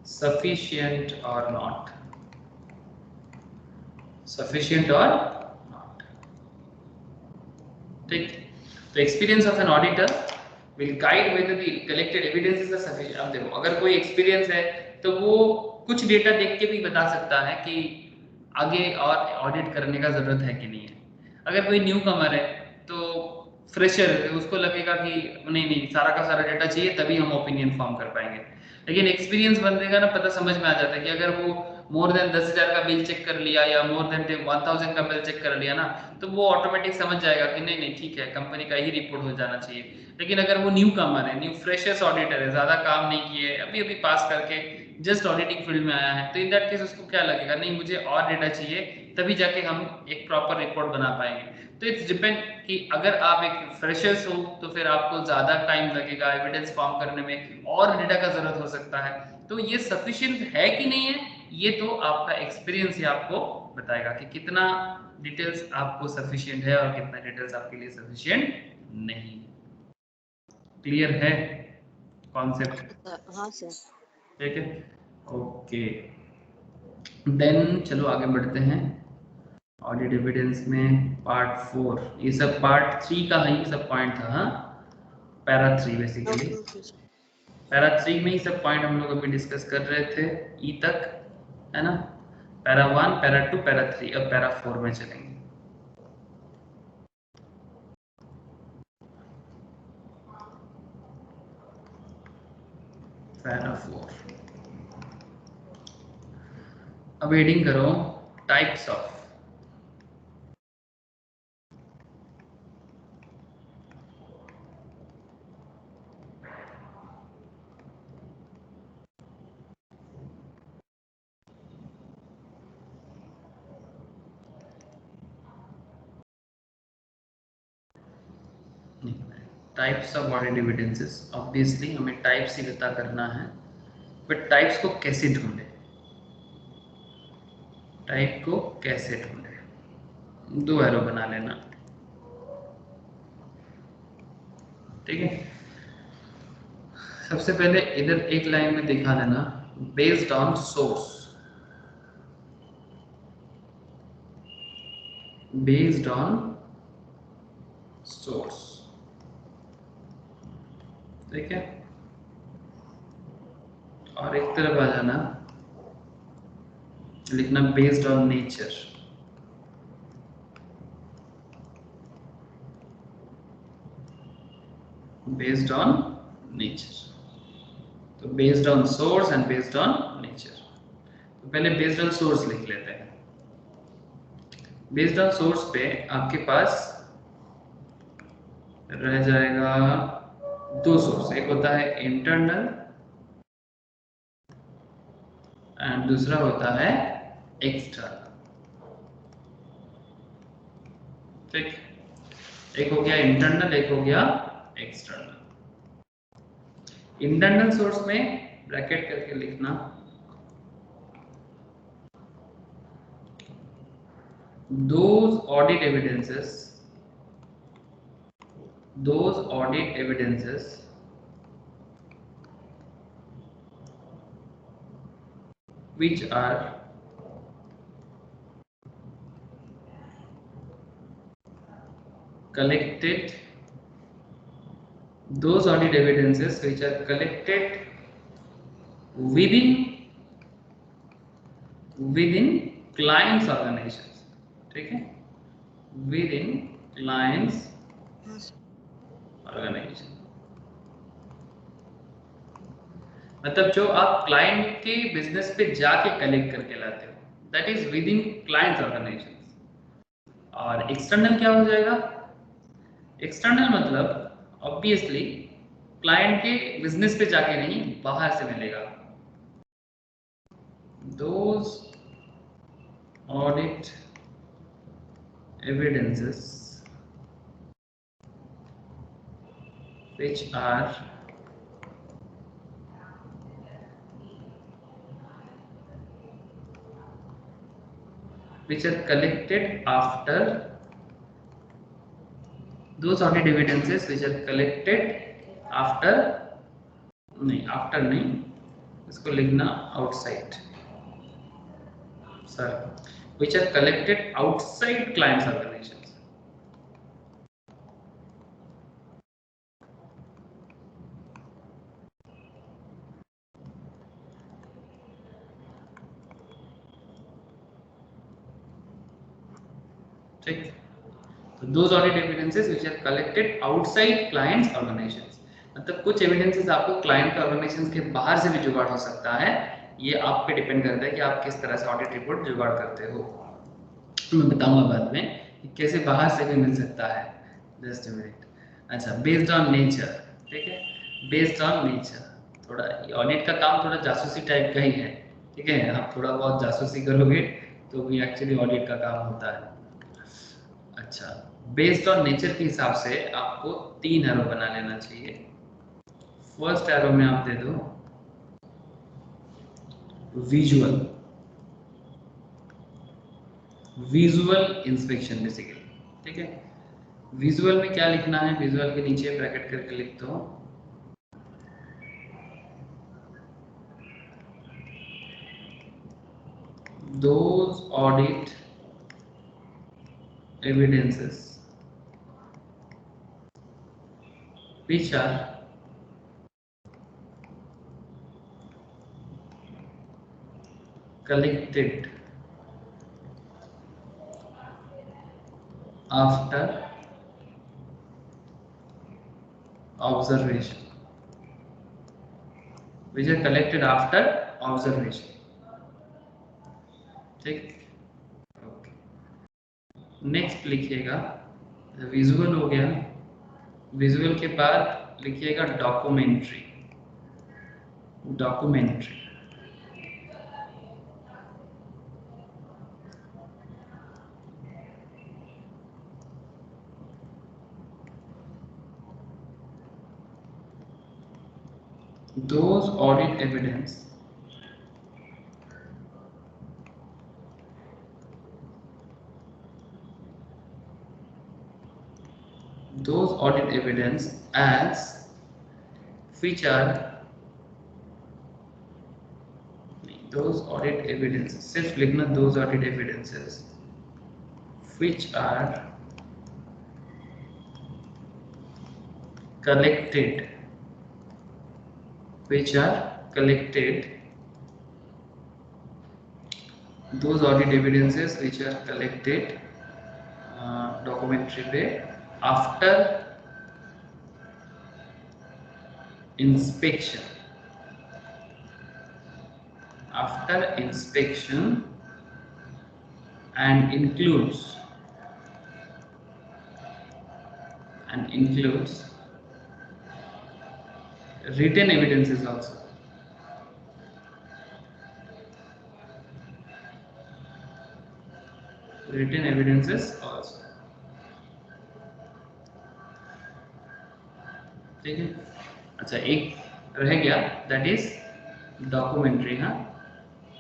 [SPEAKER 1] sufficient or not. Sufficient or not. ठीक, तो experience of an auditor will guide whether the collected evidences are sufficient. अब देखो, अगर कोई एक्सपीरियंस है तो वो कुछ डेटा देख के भी बता सकता है कि आगे और ऑडिट करने का जरूरत है कि नहीं है। अगर कोई न्यू कमर है तो फ्रेशर है, उसको लगेगा कि नहीं नहीं सारा का सारा डेटा चाहिए तभी हम ओपिनियन फॉर्म कर पाएंगे। लेकिन एक्सपीरियंस बंदे का ना पता समझ में आ जाता है कि अगर वो मोर देन 10,000 का बिल चेक कर लिया या मोर देन 1000 का बिल चेक कर लिया ना, तो वो ऑटोमेटिक समझ जाएगा कि नहीं नहीं ठीक है, कंपनी का ही रिपोर्ट हो जाना चाहिए। लेकिन अगर वो न्यू कमर है, न्यू फ्रेशर्स ऑडिटर है, ज्यादा काम नहीं किए, अभी अभी पास करके जस्ट ऑडिटिंग फील्ड में आया है, तो इन दैट केस उसको क्या लगेगा, नहीं मुझे और डेटा चाहिए तभी जाके हम एक प्रॉपर रिपोर्ट बना पाएंगे। तो इट्स डिपेंड कि अगर आप एक फ्रेशर्स हो तो फिर आपको ज्यादा टाइम लगेगा एविडेंस फॉर्म करने में, और डेटा का जरूरत हो सकता है। तो ये सफिशिएंट है कि नहीं है, ये तो आपका एक्सपीरियंस ही आपको बताएगा कि कितना डिटेल्स आपको सफिशिएंट है और कितना डिटेल्स आपके लिए सफिशिएंट नहीं। क्लियर है कॉन्सेप्ट?
[SPEAKER 2] हाँ सर।
[SPEAKER 1] ठीक है, ओके। देन चलो आगे बढ़ते हैं ऑडिट एविडेंस में पार्ट 4। ये सब पार्ट 3 का है, ये सब पॉइंट था। हाँ, para 3 basically.
[SPEAKER 2] Okay okay sir.
[SPEAKER 1] Para 3 में ही सब पॉइंट हम लोग अभी डिस्कस कर रहे थे ई तक, है ना। पैरा 1, पैरा 2, पैरा 3, अब पैरा 4 में चलेंगे। पैरा 4 अब हेडिंग करो types of. Types of audit evidences, obviously हमें टाइप्स ही पता करना है, बट टाइप्स को कैसे ढूंढे, टाइप को कैसे ढूंढे, दो एरो बना लेना। ठीक है, सबसे पहले इधर एक लाइन में दिखा देना based on source, based on source. ठीक है, और एक तरफ आ जाना, लिखना based on nature. Based on nature, तो based on source and based on nature. तो पहले बेस्ड ऑन सोर्स लिख लेते हैं। बेस्ड ऑन सोर्स पे आपके पास रह जाएगा दो सोर्स, एक होता है इंटरनल एंड दूसरा होता है एक्सटर्नल। ठीक, एक हो गया इंटरनल, एक हो गया एक्सटर्नल। इंटरनल सोर्स में ब्रैकेट करके लिखना those audit evidences which are collected, those audit evidences which are collected within clients organizations, ठीक है, within clients
[SPEAKER 2] हाँ सर।
[SPEAKER 1] organization, मतलब जो आप क्लाइंट के बिजनेस पे जाके कलेक्ट करके लाते हो, that is within clients organization. और एक्सटर्नल क्या हो जाएगा? एक्सटर्नल मतलब ऑब्वियसली क्लाइंट के बिजनेस पे जाके नहीं, बाहर से मिलेगा। Those audit evidences which are collected after, those audit evidences which are collected after, नहीं, इसको लिखना outside, sorry, which are collected outside clients organizations। ठीक, तो those audit evidences which are collected outside clients organizations, मतलब कुछ evidences आपको client के organisations के बाहर से भी जुगाड़ हो सकता है। ये आप पे डिपेंड करता है कि आप किस तरह से ऑडिट रिपोर्ट जुगाड़ करते हो। मैं बताऊंगा बाद में कि कैसे बाहर से भी मिल सकता है। Just a minute. अच्छा, बेस्ड ऑन नेचर, ठीक है, बेस्ड ऑन नेचर, थोड़ा ऑडिट का काम थोड़ा जासूसी टाइप का ही है, ठीक है, आप थोड़ा बहुत जासूसी करोगे तो भी एक्चुअली ऑडिट का काम होता है। अच्छा, बेस्ड ऑन नेचर के हिसाब से आपको 3 एरो बना लेना चाहिए। फर्स्ट एरो में आप दे दो विजुअल, विजुअल इंस्पेक्शन बेसिकली, ठीक है। विजुअल में क्या लिखना है? विजुअल के नीचे ब्रैकेट करके लिख दो those audit evidences which are collected after observation, which are collected after observation, ठीक। ओके, नेक्स्ट लिखिएगा, विजुअल हो गया, विजुअल के बाद लिखिएगा documentary, documentary, those audit evidence as which are those audit evidences, सिर्फ लिखना those audit evidences which are collected, which are collected, those audit evidences which are collected documentary पे after inspection, after inspection and includes written evidences also, written evidences also, ठीक है। अच्छा, एक रह गया, that is documentary. हाँ,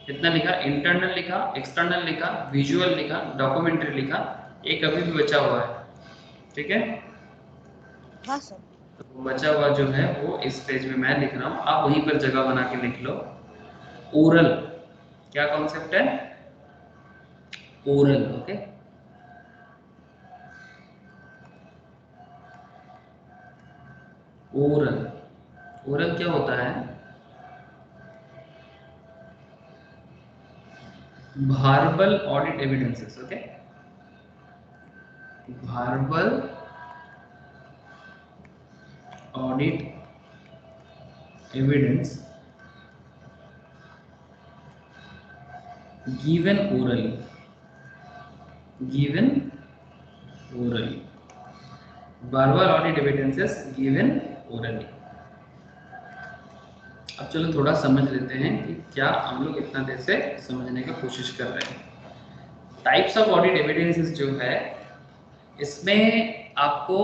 [SPEAKER 1] कितना लिखा? इंटरनल लिखा, एक्सटर्नल लिखा, विजुअल लिखा, डॉक्यूमेंट्री लिखा, एक अभी भी बचा हुआ है, ठीक है।
[SPEAKER 2] हाँ सर।
[SPEAKER 1] तो बचा हुआ जो है वो इस पेज में मैं लिख रहा हूँ, आप वहीं पर जगह बना के लिख लो। ओरल, क्या कॉन्सेप्ट है? Oral, okay. ओरल, ओरल क्या होता है? verbal audit evidences, okay? Verbal audit evidence given orally, given orally, verbal audit evidences given orally। अब चलो थोड़ा समझ लेते हैं कि क्या हम लोग इतना देर से समझने की कोशिश कर रहे हैं। टाइप्स ऑफ ऑडिट एविडेंसेस जो है, इसमें आपको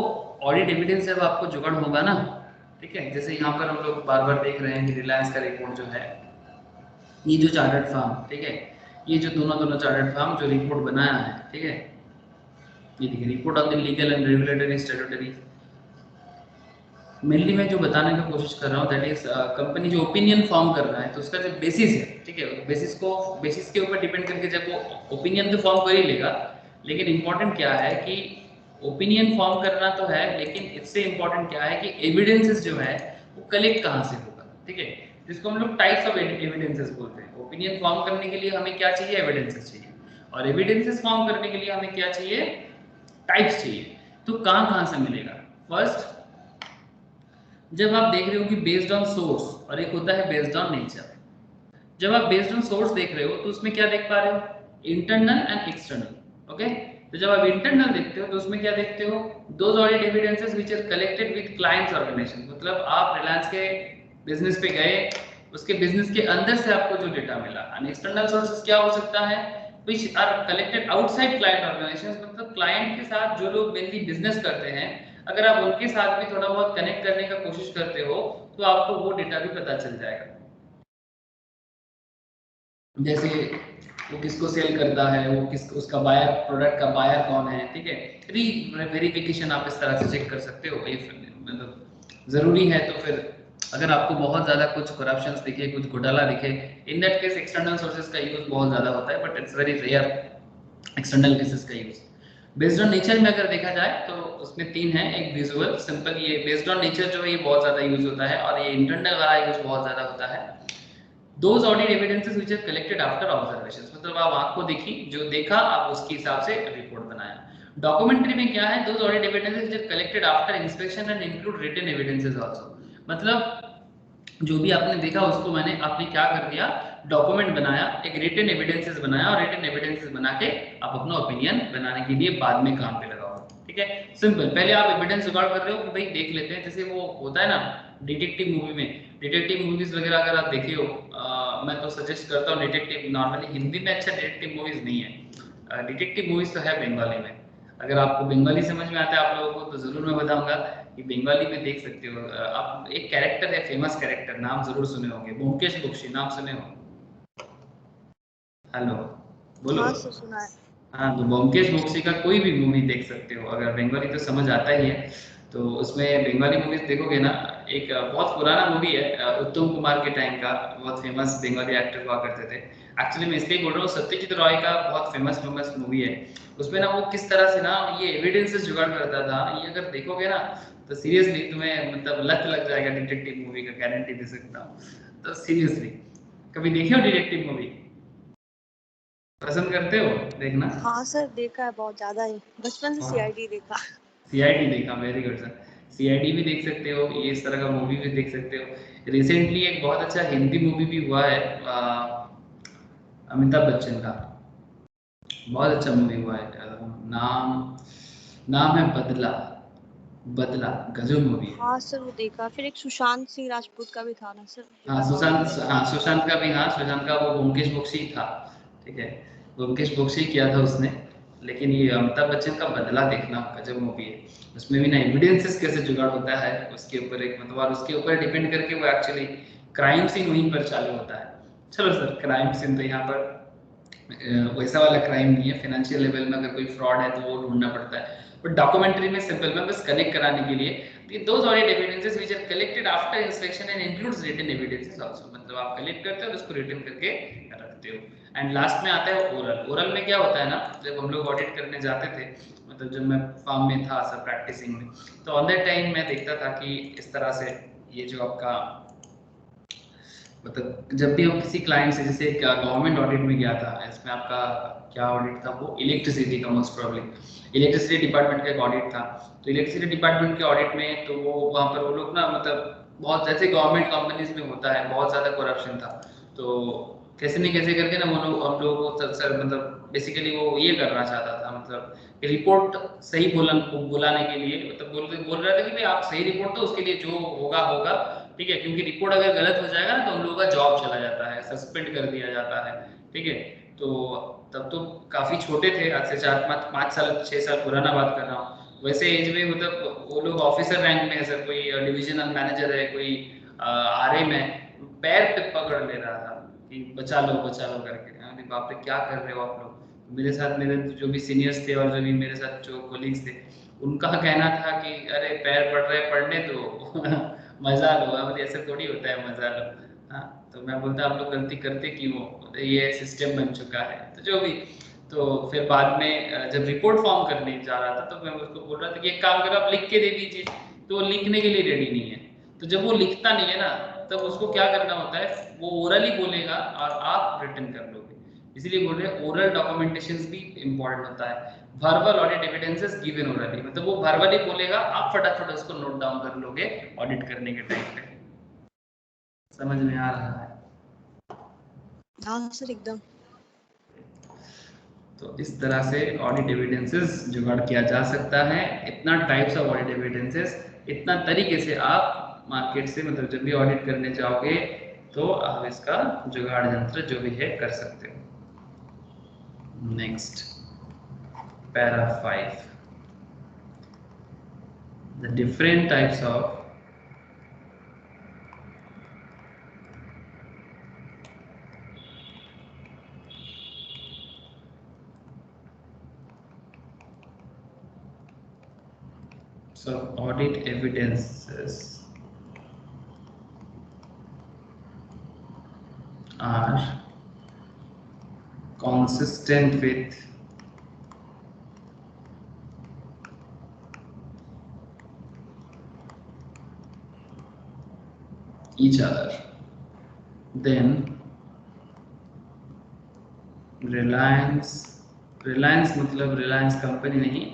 [SPEAKER 1] ऑडिट एविडेंस जब आपको जुगाड़ होगा ना, ठीक है, जैसे यहाँ पर हम लोग बार बार देख रहे हैं कि रिलायंस का रिपोर्ट जो है, ये जो चार्टर्ड फर्म, ठीक है, ये जो दोनों चार्टर्ड फर्म जो रिपोर्ट बनाया है, ठीक है, ये देखिए report on the legal and regulatory statutory. Mainly मैं जो बताने की कोशिश कर रहा हूँ दैट इज कंपनी जो ओपिनियन फॉर्म कर रहा है तो उसका जो बेसिस है, ठीक है, बेसिस के ऊपर डिपेंड करके जब वो ओपिनियन तो फॉर्म कर ही लेगा, लेकिन इंपॉर्टेंट क्या है कि ओपिनियन फॉर्म करना तो है, लेकिन इससे इंपॉर्टेंट क्या है कि एविडेंसेस जो है वो कलेक्ट कहाँ से होगा, ठीक है, जिसको हम लोग टाइप्स ऑफ एविडेंसेस बोलते हैं। ओपिनियन फॉर्म करने के लिए हमें क्या चाहिए? एविडेंसेस चाहिए, और एविडेंसेस फॉर्म करने के लिए हमें क्या चाहिए? टाइप्स चाहिए। तो कहाँ कहाँ से मिलेगा? फर्स्ट, जब आप देख रहे हो कि बेस्ड ऑन सोर्स, और एक होता है बेस्ड ऑन नेचर। जब आप बेस्ड ऑन सोर्स देख रहे हो तो उसमें क्या देख पा रहे हो? Internal and external, okay. तो जब आप इंटरनल देखते हो तो उसमें क्या देखते हो? Those audit evidences which are collected with clients organization, मतलब आप रिलायंस के बिजनेस पे गए, उसके बिजनेस के अंदर से आपको जो डेटा मिला। एंड एक्सटर्नल सोर्सेस क्या हो सकता है? Which are collected outside client organizations, मतलब क्लाइंट के साथ जो लोग मेनली बिजनेस करते हैं, अगर आप उनके साथ भी थोड़ा बहुत कनेक्ट करने का कोशिश करते हो तो आपको वो डेटा भी पता चल जाएगा। जैसे वो किसको सेल करता है, वो किस उसका बायर, प्रोडक्ट का बायर कौन है, ठीक है, री वेरिफिकेशन आप इस तरह से चेक कर सकते हो। ये मतलब ज़रूरी है तो फिर अगर आपको बहुत ज़्यादा कुछ करप्शंस दिखे, कुछ घोटाला दिखे, in that case external sources का यूज़ बहुत ज़्यादा होता है, but it's very rare external cases का यूज़। बेस्ड ऑन नेचर में अगर देखा जाए तो उसमें तीन है, एक विजुअल सिंपल, ये बेस्ड ऑन नेचर जो है ये बहुत ज़्यादा यूज़ होता है, और ये इंटरनल वाला यूज़ बहुत ज़्यादा होता है। Those audit evidences which are collected after observations, मतलब आप आंखों देखी, जो देखा आप उसके हिसाब से रिपोर्ट बनाया। डॉक्यूमेंट्री में क्या है? Those audit evidences which are collected after inspection and include written evidences also, मतलब जो भी आपने देखा उसको आपने क्या कर दिया? डॉक्यूमेंट बनाया, एक रिटन एविडेंसेस बनाया, और रिटन एविडेंसेस बना के आप अपना ओपिनियन बनाने के लिए बाद में काम पे लगाओ, ठीक है, सिंपल। पहले आप एविडेंस जुगाड़ कर रहे हो कि भाई देख लेते हैं, जैसे वो होता है ना डिटेक्टिव मूवी में, डिटेक्टिव मूवीज वगैरह अगर आप देखे हो, मैं तो सजेस्ट करता हूँ डिटेक्टिव, नॉर्मली हिंदी में अच्छा डिटेक्टिव मूवीज नहीं है, डिटेक्टिव मूवीज तो है बंगाली में। अगर आपको बंगाली समझ में आता है आप लोगों को तो जरूर मैं बताऊंगा कि बंगाली में देख सकते हो। आप एक कैरेक्टर है, फेमस कैरेक्टर, नाम जरूर सुने होंगे, ब्योमकेश बख्शी, नाम सुने हो? हेलो, बोलो।
[SPEAKER 2] हाँ सर, सुना है।
[SPEAKER 1] हाँ, तो ब्योमकेश बख्शी का कोई भी मूवी देख सकते हो, अगर बंगाली तो समझ आता ही है, तो उसमें बंगाली मूवीज देखोगे ना, एक बहुत पुराना मूवी है, उत्तम कुमार के टाइम का, बहुत फेमस बंगाली एक्टर हुआ करते थे। एक्चुअली मैं इसलिए बोल रहा हूँ, सत्यजीत रॉय का बहुत फेमस मूवी है। उसमें ना वो किस तरह से ना ये एविडेंसेस जुगाड़ करता था, ये अगर देखोगे ना तो सीरियसली तुम्हें मतलब लत लग जाएगा डिटेक्टिव मूवी का, गारंटी दे सकता हूँ। तो सीरियसली कभी देखे हो डिटेक्टिव मूवी? पसंद करते हो देखना?
[SPEAKER 2] हाँ सर, देखा है, बहुत ज्यादा ही, बचपन से सीआईडी देखा।
[SPEAKER 1] सीआईडी देखा, वेरी गुड सर। सीआईडी भी देख सकते हो, ये इस तरह का मूवी भी देख सकते हो। रिसेंटली एक बहुत अच्छा हिंदी मूवी भी हुआ है अमिताभ बच्चन का, बहुत अच्छा मूवी हुआ है, नाम नाम है बदला, बदला, गजब मूवी है।
[SPEAKER 2] हाँ सर, वो देखा। फिर एक सुशांत सिंह राजपूत का भी था ना सर, जो
[SPEAKER 1] हाँ
[SPEAKER 2] बहुत
[SPEAKER 1] सुशांत,
[SPEAKER 2] फेमस
[SPEAKER 1] हाँ
[SPEAKER 2] हुआ।
[SPEAKER 1] सुशांत का भी, हाँ सुशांत का वो ब्योमकेश बख्शी था, ठीक है, ब्योमकेश बख्शी किया था उसने। लेकिन ये अमिताभ बच्चन का बदला देखना, गजब मूवी है। उसमें भी ना एविडेंसेस कैसे जुगाड़ होता है उसके ऊपर, एक मतलब, और उसके ऊपर डिपेंड करके वो एक्चुअली क्राइम सीन वहीं पर चालू होता है। चलो सर, क्राइम सीन तो यहाँ पर वैसा वाला क्राइम नहीं है, फाइनेंशियल लेवल में अगर कोई फ्रॉड है तो वो ढूंढना पड़ता है, बट डॉक्यूमेंट्री में सिंपल, मैं बस कनेक्ट कराने के लिए those audit evidences which are collected after inspection and includes written evidences also, मतलब आप कलेक्ट करते हो उसको रिटन करके रखते हो। एंड लास्ट में आता है ओरल। ओरल में क्या होता है ना, जब हम लोग ऑडिट करने जाते थे, मतलब जब मैं फार्म में था सब प्रैक्टिसिंग में, तो ऑन दैट टाइम मैं देखता था कि इस तरह से ये जो आपका मतलब जब भी हम किसी क्लाइंट से, जैसे एक गवर्नमेंट ऑडिट में गया था, इसमें आपका क्या ऑडिट था, वो इलेक्ट्रिसिटी का, मोस्ट प्रॉब्ली इलेक्ट्रिसिटी डिपार्टमेंट का एक ऑडिट था। तो इलेक्ट्रिसिटी डिपार्टमेंट के ऑडिट में तो वो वहाँ पर वो लोग ना मतलब बहुत, जैसे गवर्नमेंट कंपनीज में होता है, बहुत ज़्यादा करप्शन था। तो कैसे नहीं कैसे करके ना वो लोग हम लोगों को सर मतलब बेसिकली वो ये करना चाहता था, मतलब रिपोर्ट सही बुलाने के लिए, मतलब बोल रहा था कि भाई आप सही रिपोर्ट दो, उसके लिए जो होगा होगा, ठीक है, क्योंकि रिपोर्ट अगर गलत हो जाएगा ना तो हम लोगों का जॉब चला जाता है, सस्पेंड कर दिया जाता है, ठीक है। तो तब तो काफ़ी छोटे थे, आज से 4-5 साल 6 साल पुराना बात कर रहा हूँ। वैसे एज में मतलब वो लोग ऑफिसर रैंक में है सर, कोई डिविजनल मैनेजर है, कोई RM है, पैर पे पकड़ ले रहा था कि बचा लो करके। अरे बाप रे, क्या कर रहे हो आप लोग। मेरे साथ मेरे जो भी सीनियर्स थे और जो भी मेरे साथ जो कोलीग्स थे, उनका कहना था कि अरे पैर पड़ रहे पढ़ने दो मजा लो। अब ऐसे थोड़ी होता है मजा लो। हाँ, तो मैं बोलता आप लोग गलती करते क्यों, ये सिस्टम बन चुका है। तो जो भी, तो फिर बाद में जब रिपोर्ट फॉर्म करने जा रहा था तो मैं उसको बोल रहा था कि एक काम करो आप लिख के दे दीजिए, तो वो लिखने के लिए रेडी नहीं है। तो जब वो लिखता नहीं है ना, तब उसको क्या करना होता है, वो ओरली बोलेगा और आप रिटन कर लोगे। इसलिए बोल रहे हैं ओरल डॉक्यूमेंटेशन भी इंपॉर्टेंट होता है। Verbal audit evidences given orally, मतलब वो वर्बली बोलेगा, आप फटाफट उसको नोट डाउन कर लोगे ऑडिट करने के टाइम पे। समझ में आ रहा है?
[SPEAKER 2] हाँ सर एकदम।
[SPEAKER 1] तो इस तरह से ऑडिट एविडेंसेस जुगाड़ किया जा सकता है। इतना टाइप्स ऑफ ऑडिट एविडेंसेस, इतना तरीके से आप मार्केट से मतलब जब भी ऑडिट करने जाओगे तो आप इसका जुगाड़ यंत्र जो भी है कर सकते हो। Next para 5, the different types of audit evidences are consistent with each other, then Reliance मतलब रिलायंस कंपनी नहीं,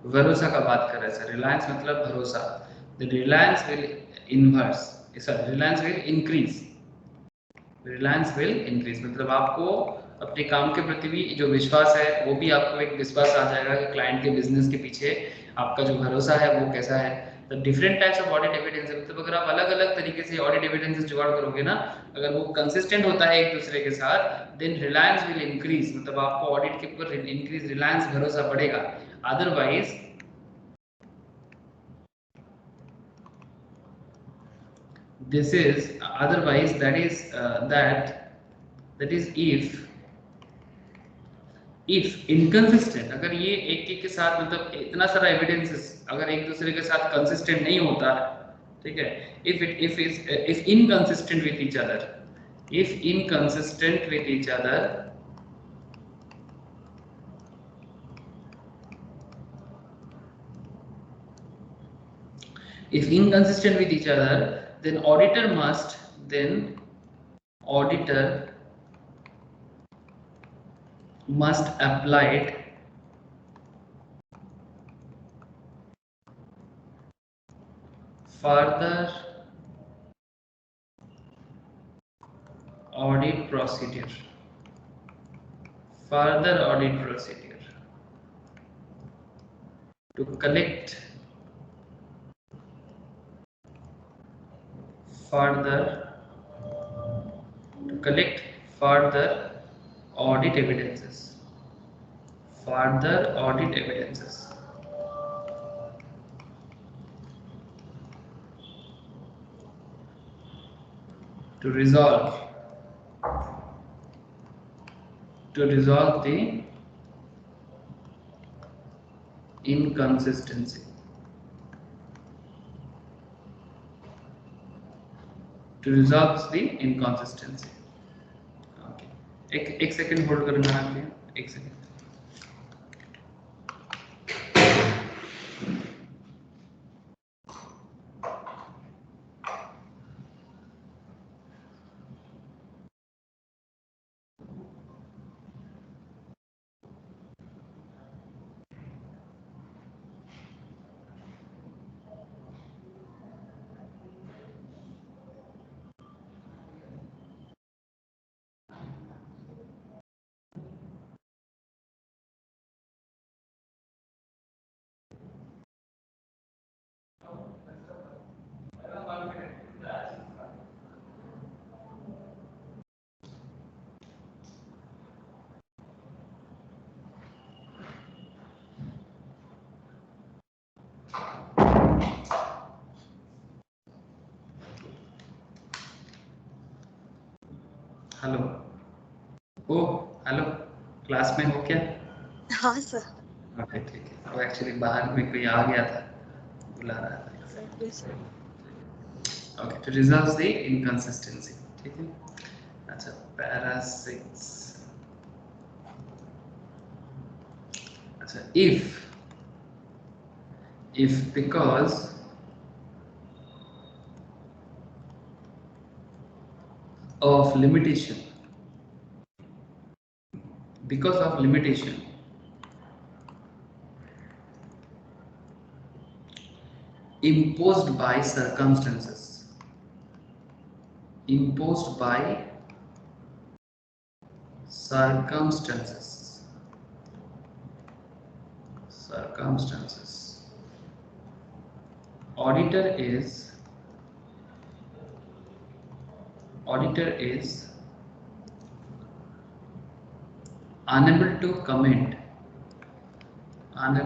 [SPEAKER 1] भरोसा का बात कर रहे हैं सर। रिलायंस मतलब भरोसा। The Reliance will inverse, sorry Reliance will increase, Reliance will increase मतलब आपको अपने काम के प्रति भी जो विश्वास है वो भी आपको एक विश्वास आ जाएगा कि क्लाइंट के बिजनेस के पीछे आपका जो भरोसा है वो कैसा है। तो different types of audit evidence, मतलब अगर आप अलग अलग तरीके से ऑडिट एविडेंसेस जुगाड़ करोगे ना, अगर वो कंसिस्टेंट होता है एक दूसरे के साथ, देन रिलायंस विल इंक्रीज, मतलब आपको ऑडिट के ऊपर इंक्रीज रिलायंस भरोसा बढ़ेगा। Otherwise this is otherwise that is if inconsistent, अगर ये एक के साथ मतलब इतना सारा एविडेंसेस अगर एक दूसरे के साथ कंसिस्टेंट नहीं होता है, ठीक है, if inconsistent with each other, if inconsistent with each other, if inconsistent with each other, then auditor must apply further audit procedure to collect further audit evidences to resolve the inconsistency, okay. एक second hold करना है, एक second. Hello, ओ hello, class में हो क्या?
[SPEAKER 2] हाँ sir.
[SPEAKER 1] Okay ठीक है, वो एक्चुअली बाहर में कोई आ गया था, बुला रहा था।
[SPEAKER 2] Okay sir.
[SPEAKER 1] ओके, तो रिजॉल्व्स द इनकंसिस्टेंसी, ठीक है। अच्छा, पैरा 6। अच्छा, if because of limitation, imposed by circumstances, imposed by circumstances, auditor is unable to comment on a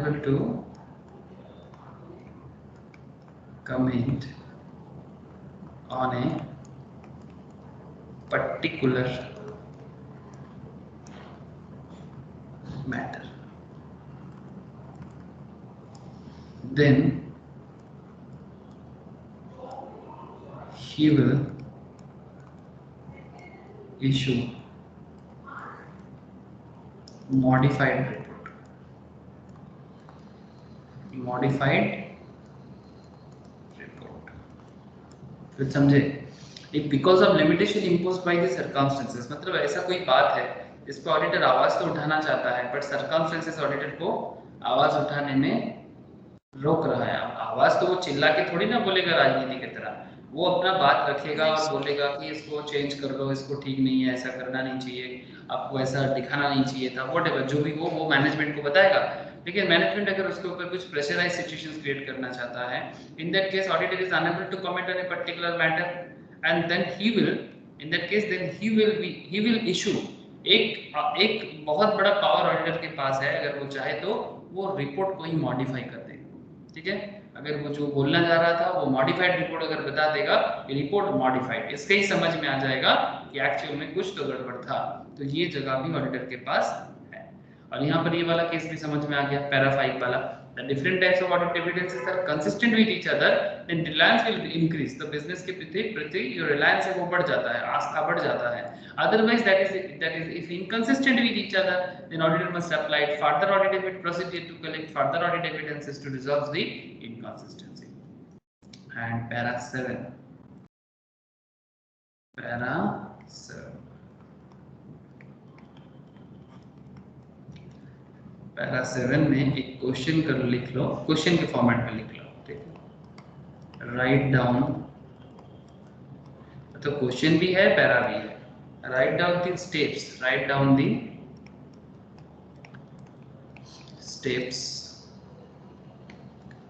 [SPEAKER 1] particular matter, then he will issue modified report. फिर समझे, because of limitation imposed by the circumstances, मतलब ऐसा कोई बात है जिस पर auditor आवाज तो उठाना चाहता है, बट सर्कमस्टेंसेस ऑडिटर को आवाज उठाने में रोक रहा है। आवाज तो वो चिल्ला के थोड़ी ना बोलेगा राजनीति की तरह, वो अपना बात रखेगा और बोलेगा कि इसको चेंज कर दो, इसको ठीक नहीं है, ऐसा करना नहीं चाहिए, आपको ऐसा दिखाना नहीं चाहिए था, व्हाटएवर जो भी वो मैनेजमेंट को बताएगा। लेकिन मैनेजमेंट अगर उसके ऊपर कुछ प्रेशराइज सिचुएशंस क्रिएट करना चाहता है, in that case auditor is enable to comment on a particular matter and then he will, in that case then he will issue एक बहुत बड़ा पावर ऑडिटर के पास है, अगर वो चाहे तो वो रिपोर्ट को ही मॉडिफाई कर देगा, ठीक है। अगर वो जो बोलना चाह रहा था वो मॉडिफाइड रिपोर्ट अगर बता देगा, रिपोर्ट मॉडिफाइड, इससे ही समझ में आ जाएगा कि एक्चुअल में कुछ तो गड़बड़ था। तो ये जगह भी ऑडिटर के पास है। और यहाँ पर ये वाला केस भी समझ में आ गया, पैरा 5 वाला, the different types of audit evidences are consistent with each other, then reliance will increase, तो business के प्रति जो reliance है वो बढ़ जाता है, आस्था बढ़ जाता है। Otherwise that is if inconsistent with each other, then auditor must apply further audit procedure to collect further audit evidences to resolve the inconsistency. And para 7, para 7 में एक क्वेश्चन कर लिख लो, क्वेश्चन के फॉर्मेट में लिख लो, ठीक है। राइट डाउन, तो क्वेश्चन भी है पैरा भी है, write down the steps, write down the steps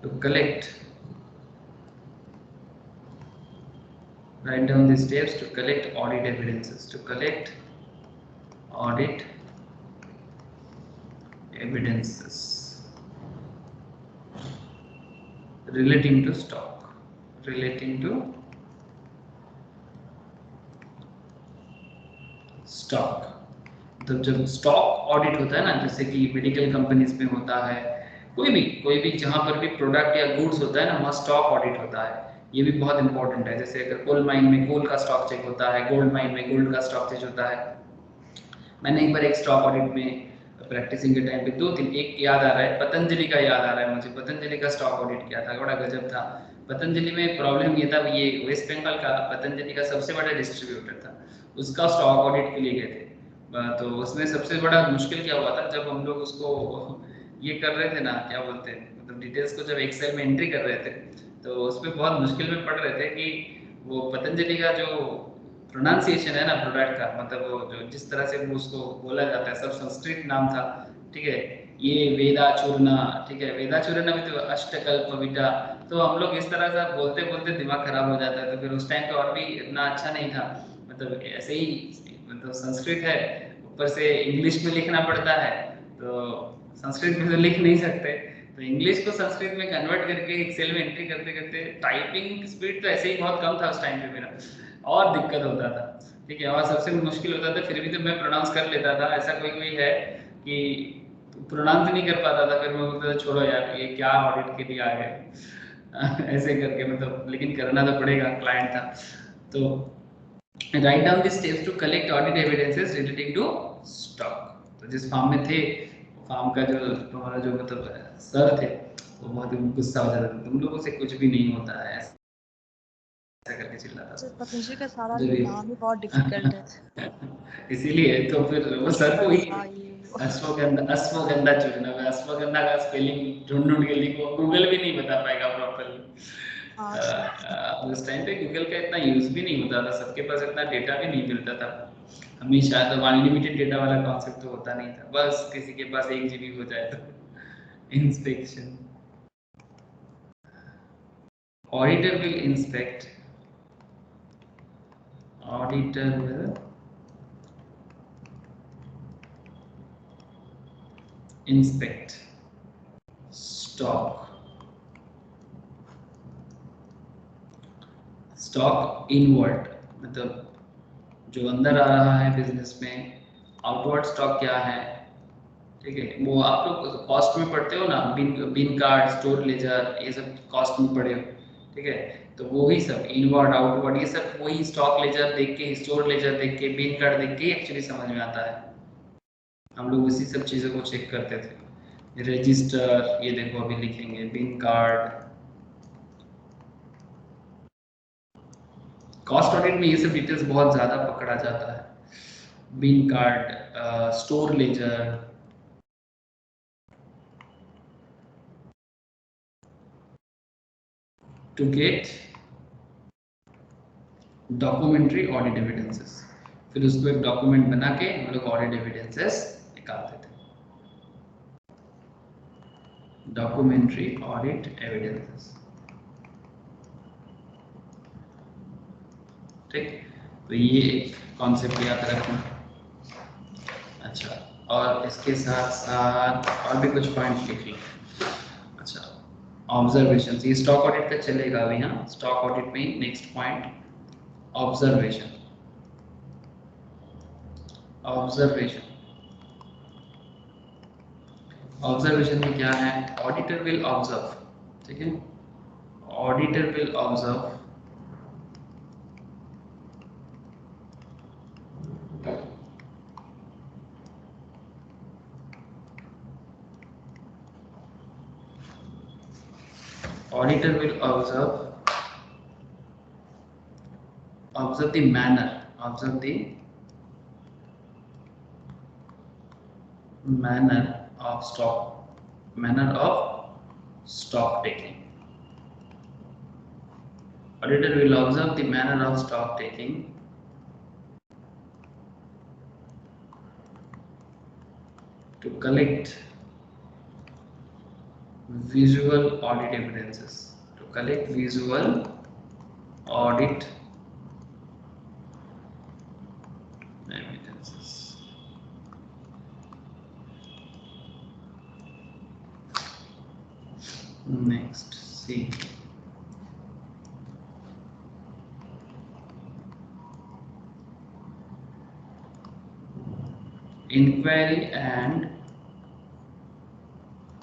[SPEAKER 1] to collect, write down the steps to collect audit evidences, to collect audit evidences relating to stock, relating to stock। तो जब stock audit होता है ना, जैसे कि medical companies में होता है, कोई भी जहां पर भी प्रोडक्ट या गुड्स होता है ना, वहाँ स्टॉक ऑडिट होता है। ये भी बहुत इंपॉर्टेंट है। जैसे अगर कोल माइन में कोल का स्टॉक चेक होता है, गोल्ड माइन में गोल्ड का स्टॉक चेक होता है। मैंने एक बार एक स्टॉक ऑडिट में प्रैक्टिसिंग के टाइम पे 2-3, एक याद आ रहा है, पतंजलि का याद आ रहा है मुझे, पतंजलि का स्टॉक ऑडिट किया था, बड़ा गजब था। पतंजलि में प्रॉब्लम ये था, ये वेस्ट बंगाल का पतंजलि का सबसे बड़ा डिस्ट्रीब्यूटर था, उसका स्टॉक ऑडिट के लिए गए थे। तो उसमें सबसे बड़ा मुश्किल क्या हुआ था, जब हम लोग उसको ये कर रहे थे ना, क्या बोलते हैं, मतलब डिटेल्स को जब एक्सेल में एंट्री कर रहे थे, तो उसमें बहुत मुश्किल में पड़ रहे थे कि वो पतंजलि का जो प्रोनाउंसिएशन है ना प्रोडक्ट का, मतलब वो जो जिस तरह से वो उसको बोला जाता है, सब संस्कृत नाम था, ठीक है। ये वेदाचूर्णा, ठीक है, वेदाचूर्णा भी तो अष्टकल्प विटा, तो हम लोग इस तरह से बोलते बोलते दिमाग खराब हो जाता है। तो फिर उस टाइम पे और भी इतना अच्छा नहीं था, मतलब ऐसे ही, मतलब संस्कृत है, ऊपर से इंग्लिश में लिखना पड़ता है, तो संस्कृत में तो लिख नहीं सकते, तो इंग्लिश को संस्कृत में कन्वर्ट करके एक्सेल में एंट्री करते करते टाइपिंग स्पीड तो ऐसे ही बहुत कम था उस टाइम पे मेरा, और दिक्कत होता था। ठीक है, और सबसे मुश्किल होता था फिर भी तो मैं प्रोनाउंस कर लेता था, ऐसा कोई कोई है कि प्रोनाउंस नहीं कर पाता था, फिर मैं बोलता था छोड़ो यार ये क्या ऑडिट के लिए आ गए ऐसे करके, मतलब लेकिन करना तो पड़ेगा, क्लाइंट था। तो write down the steps to collect audit evidences relating to stock. तो जिस फार्म में थे, फार्म का जो हमारा जो मतलब सर थे, वो बहुत गुस्सा हो जाता था, तुम लोगों से कुछ भी नहीं होता है, ऐसा करके चिल्लाता
[SPEAKER 2] सर
[SPEAKER 1] था
[SPEAKER 2] पतंजलि का सारा
[SPEAKER 1] जब ये
[SPEAKER 2] नाम ही बहुत डिफिकल्ट है।
[SPEAKER 1] इसीलिए तो फिर वो सर को ही
[SPEAKER 2] अश्वगंधा ये वो।
[SPEAKER 1] अश्वगंधा चूर्ण, अश्वगंधा का स्पेलिंग ढूंढ ढूंढ के लिखो, गूगल भी नहीं बता पाएगा प्रॉपरली।
[SPEAKER 2] हाँ सर।
[SPEAKER 1] उस टाइम पे गूगल का इतना यूज भी नहीं होता था, सबके पास इतना डेटा भी नहीं मिलता था हमेशा, तो अनलिमिटेड डेटा वाला कॉन्सेप्ट तो होता नहीं था, बस किसी के पास 1 GB हो जाए तो inspection. Auditor will inspect, auditor will inspect stock, stock inward मतलब जो अंदर आ रहा है बिजनेस में, आउटवर्ड स्टॉक क्या है, ठीक है, वो आप लोग कॉस्ट में पढ़ते हो ना, बिन बिन कार्ड, स्टोर लेजर, ये सब कॉस्ट में पढ़े हो, ठीक है, तो वो ही सब इनवर्ड आउटवर्ड ये सब वही स्टॉक लेजर देख के, स्टोर लेजर देख के, बिन कार्ड देख के एक्चुअली समझ में आता है। हम लोग इसी सब चीज़ों को चेक करते थे। रजिस्टर, ये देखो अभी लिखेंगे बिन कार्ड, कॉस्ट ऑडिट में ये सब डिटेल्स बहुत ज़्यादा पकड़ा जाता है। Bin card, store ledger, to get documentary audit evidences, फिर उसको एक डॉक्यूमेंट बना के हम लोग ऑडिट एविडेंसेस निकालते थे, डॉक्यूमेंट्री ऑडिट एविडेंसेस, ठीक। तो ये एक कॉन्सेप्ट याद रखना। अच्छा, और इसके साथ साथ और भी कुछ पॉइंट लिख लो। अच्छा, ऑब्जर्वेशन, ये स्टॉक ऑडिट का चलेगा अभी, हाँ, स्टॉक ऑडिट में next point observation, observation, observation में क्या है, ऑडिटर विल ऑब्जर्व, ठीक है, auditor will observe auditor will observe the manner, observe the manner of stock taking. Auditor will observe the manner of stock taking to collect visual audit evidences, to collect visual audit evidences. Next, see. Inquiry and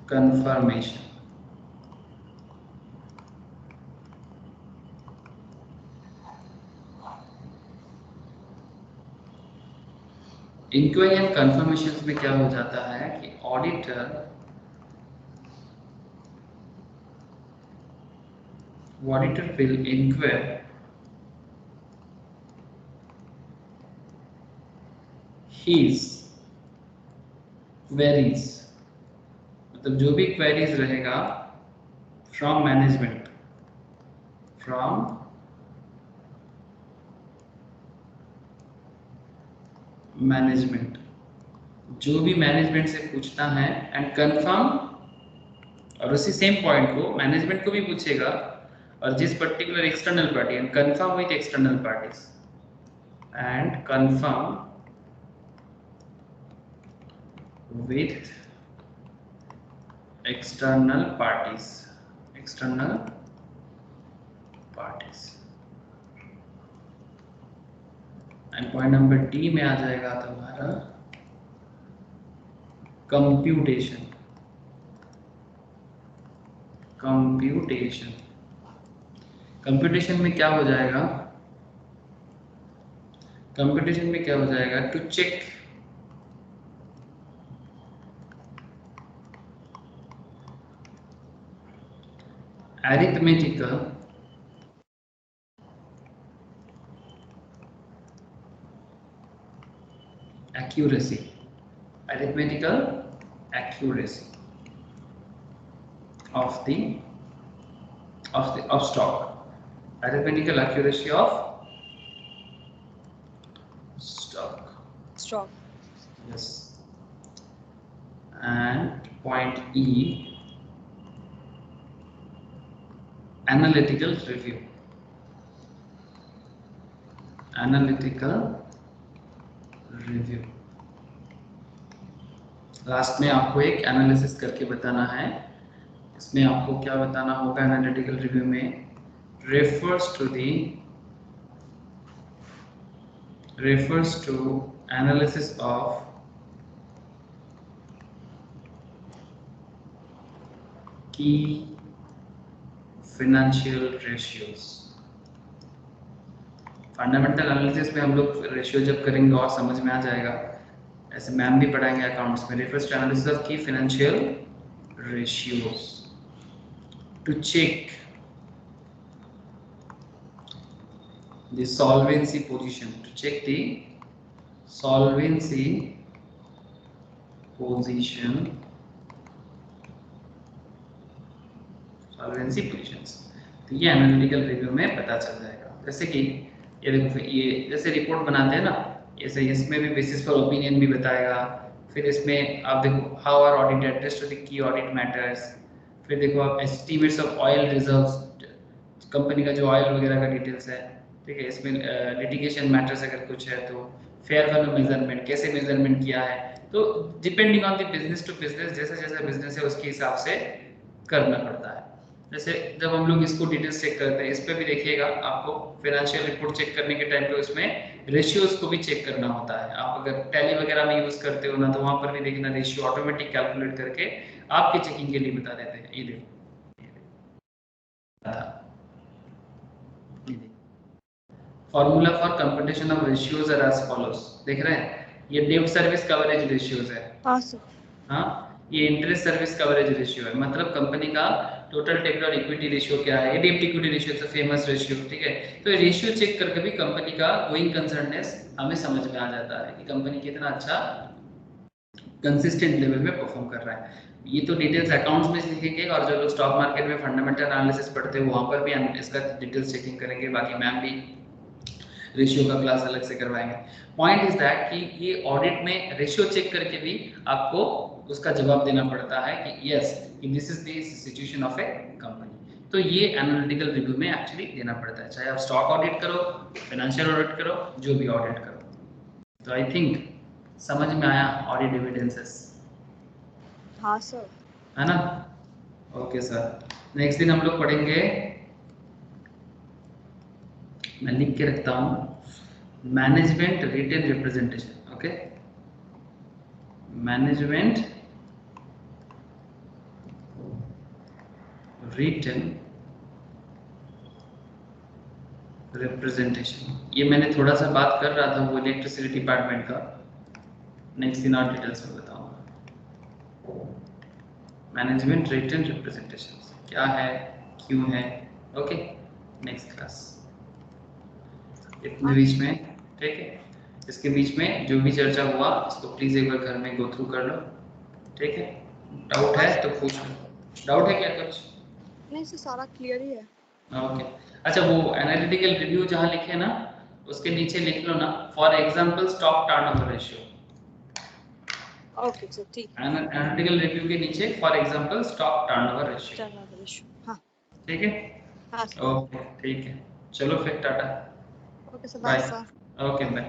[SPEAKER 1] confirmation. Inquiry and confirmation में क्या हो जाता है कि auditor will inquire his queries, मतलब जो भी queries रहेगा फ्रॉम मैनेजमेंट, फ्रॉम मैनेजमेंट, जो भी मैनेजमेंट से पूछना है, एंड कंफर्म, और उसी सेम पॉइंट को मैनेजमेंट को भी पूछेगा, और जिस particular external party, and confirm with external parties, and confirm with external parties, external parties, and point number D में आ जाएगा तुम्हारा कंप्यूटेशन। कंप्यूटेशन कंप्यूटेशन में क्या हो जाएगा? कंप्यूटेशन में क्या हो जाएगा? To check arithmetical accuracy of stock, arithmetical accuracy of stock. Yes. And point E, analytical review. Last में आपको एक एनालिसिस करके बताना है। इसमें आपको क्या बताना होगा एनालिटिकल रिव्यू में? refers to analysis of key financial ratios। Fundamental analysis में हम लोग रेशियो जब करेंगे और समझ में आ जाएगा, ऐसे मैम भी पढ़ाएंगे अकाउंट्स में। refers to analysis of key financial ratios to check the solvency position, solvency positions। तो ये एनालिटिकल रिव्यू में पता चल जाएगा। जैसे कि ये देखो, ये जैसे रिपोर्ट बनाते हैं ना, ऐसे इसमें भी बेसिस फॉर ओपिनियन भी बताएगा। फिर इसमें आप देखो how are audit address to the key audit matters. फिर देखो आप estimates of oil reserves, company का जो ऑयल वगैरह का डिटेल्स है, ठीक है। इसमें लिटिगेशन मैटर्स अगर कुछ है तो फेयर वैल्यू मेजरमेंट, कैसे मेजरमेंट किया है। तो depending on the business to business, जैसा जैसा बिजनेस है उसके हिसाब से करना पड़ता है। जैसे जब हम लोग इसको डिटेल्स चेक करते हैं, इस पर भी देखिएगा आपको फिनेंशियल रिपोर्ट चेक करने के टाइम पे उसमें रेशियोज को भी चेक करना होता है। आप अगर टैली वगैरह में यूज करते हो ना, तो वहां पर भी देखना रेशियो ऑटोमेटिक कैलकुलेट करके आपकी चेकिंग के लिए बता देते हैं। ये देखो formula for computation of ratios are as follows. देख रहे हैं, ये डेब्ट सर्विस कवरेज रेशियोज है।
[SPEAKER 2] हाँ सर।
[SPEAKER 1] हाँ, ये इंटरेस्ट सर्विस कवरेज रेशियो है, मतलब कंपनी का टोटल डेब्ट और इक्विटी रेशियो क्या है। ये डेब्ट equity ratio is a famous ratio, ठीक है। तो ये रेशियो चेक करके भी कंपनी का गोइंग कंसर्ननेस हमें समझ में आ जाता है कि कंपनी कितना अच्छा कंसिस्टेंट लेवल में परफॉर्म कर रहा है। ये तो डिटेल्स अकाउंट्स में सीखेंगे, और जो लोग स्टॉक मार्केट में फंडामेंटल एनालिसिस पढ़ते हैं वहां पर भी हम इसका डिटेल्स चेकिंग करेंगे। बाकी मैम भी रेशियो का क्लास अलग से करवाएंगे। पॉइंट इज दैट कि ये ऑडिट में रेशियो चेक करके भी आपको उसका जवाब देना पड़ता है कि yes this is the situation of A company. तो ये एनालिटिकल रिव्यू में एक्चुअली देना पड़ता है, चाहे आप स्टॉक ऑडिट करो, फाइनेंशियल ऑडिट करो, जो भी ऑडिट करो। तो आई थिंक समझ में आया ऑडिट एविडेंसेस?
[SPEAKER 2] हाँ सर।
[SPEAKER 1] है ना? Okay sir. नेक्स्ट दिन हम लोग पढ़ेंगे, मैं लिख के रखता हूं, management written representation. Okay, management written representation. ये मैंने थोड़ा सा बात कर रहा था वो इलेक्ट्रिसिटी डिपार्टमेंट का, नेक्स्ट दिन और डिटेल्स में बताऊंगा। मैनेजमेंट रिटेन रिप्रेजेंटेशन क्या है, क्यों है। Okay, next class. इतने बीच में, ठीक है, इसके बीच में जो भी चर्चा हुआ इसको प्लीज एक बार घर में गो थ्रू कर लो, ठीक है। डाउट है तो पूछ लो। डाउट है क्या कुछ?
[SPEAKER 2] नहीं सर, सारा क्लियर ही है।
[SPEAKER 1] ओके, अच्छा वो एनालिटिकल रिव्यू जहां लिखे ना उसके नीचे लिख लो ना, for example stock turnover ratio.
[SPEAKER 2] Okay sir, ठीक है।
[SPEAKER 1] एनालिटिकल रिव्यू के नीचे for example stock turnover ratio.
[SPEAKER 2] हाँ
[SPEAKER 1] ठीक है।
[SPEAKER 2] हाँ सर।
[SPEAKER 1] ओके ठीक है, चलो फिर टाटा।
[SPEAKER 2] Okay sir, bye sir.
[SPEAKER 1] Okay bye.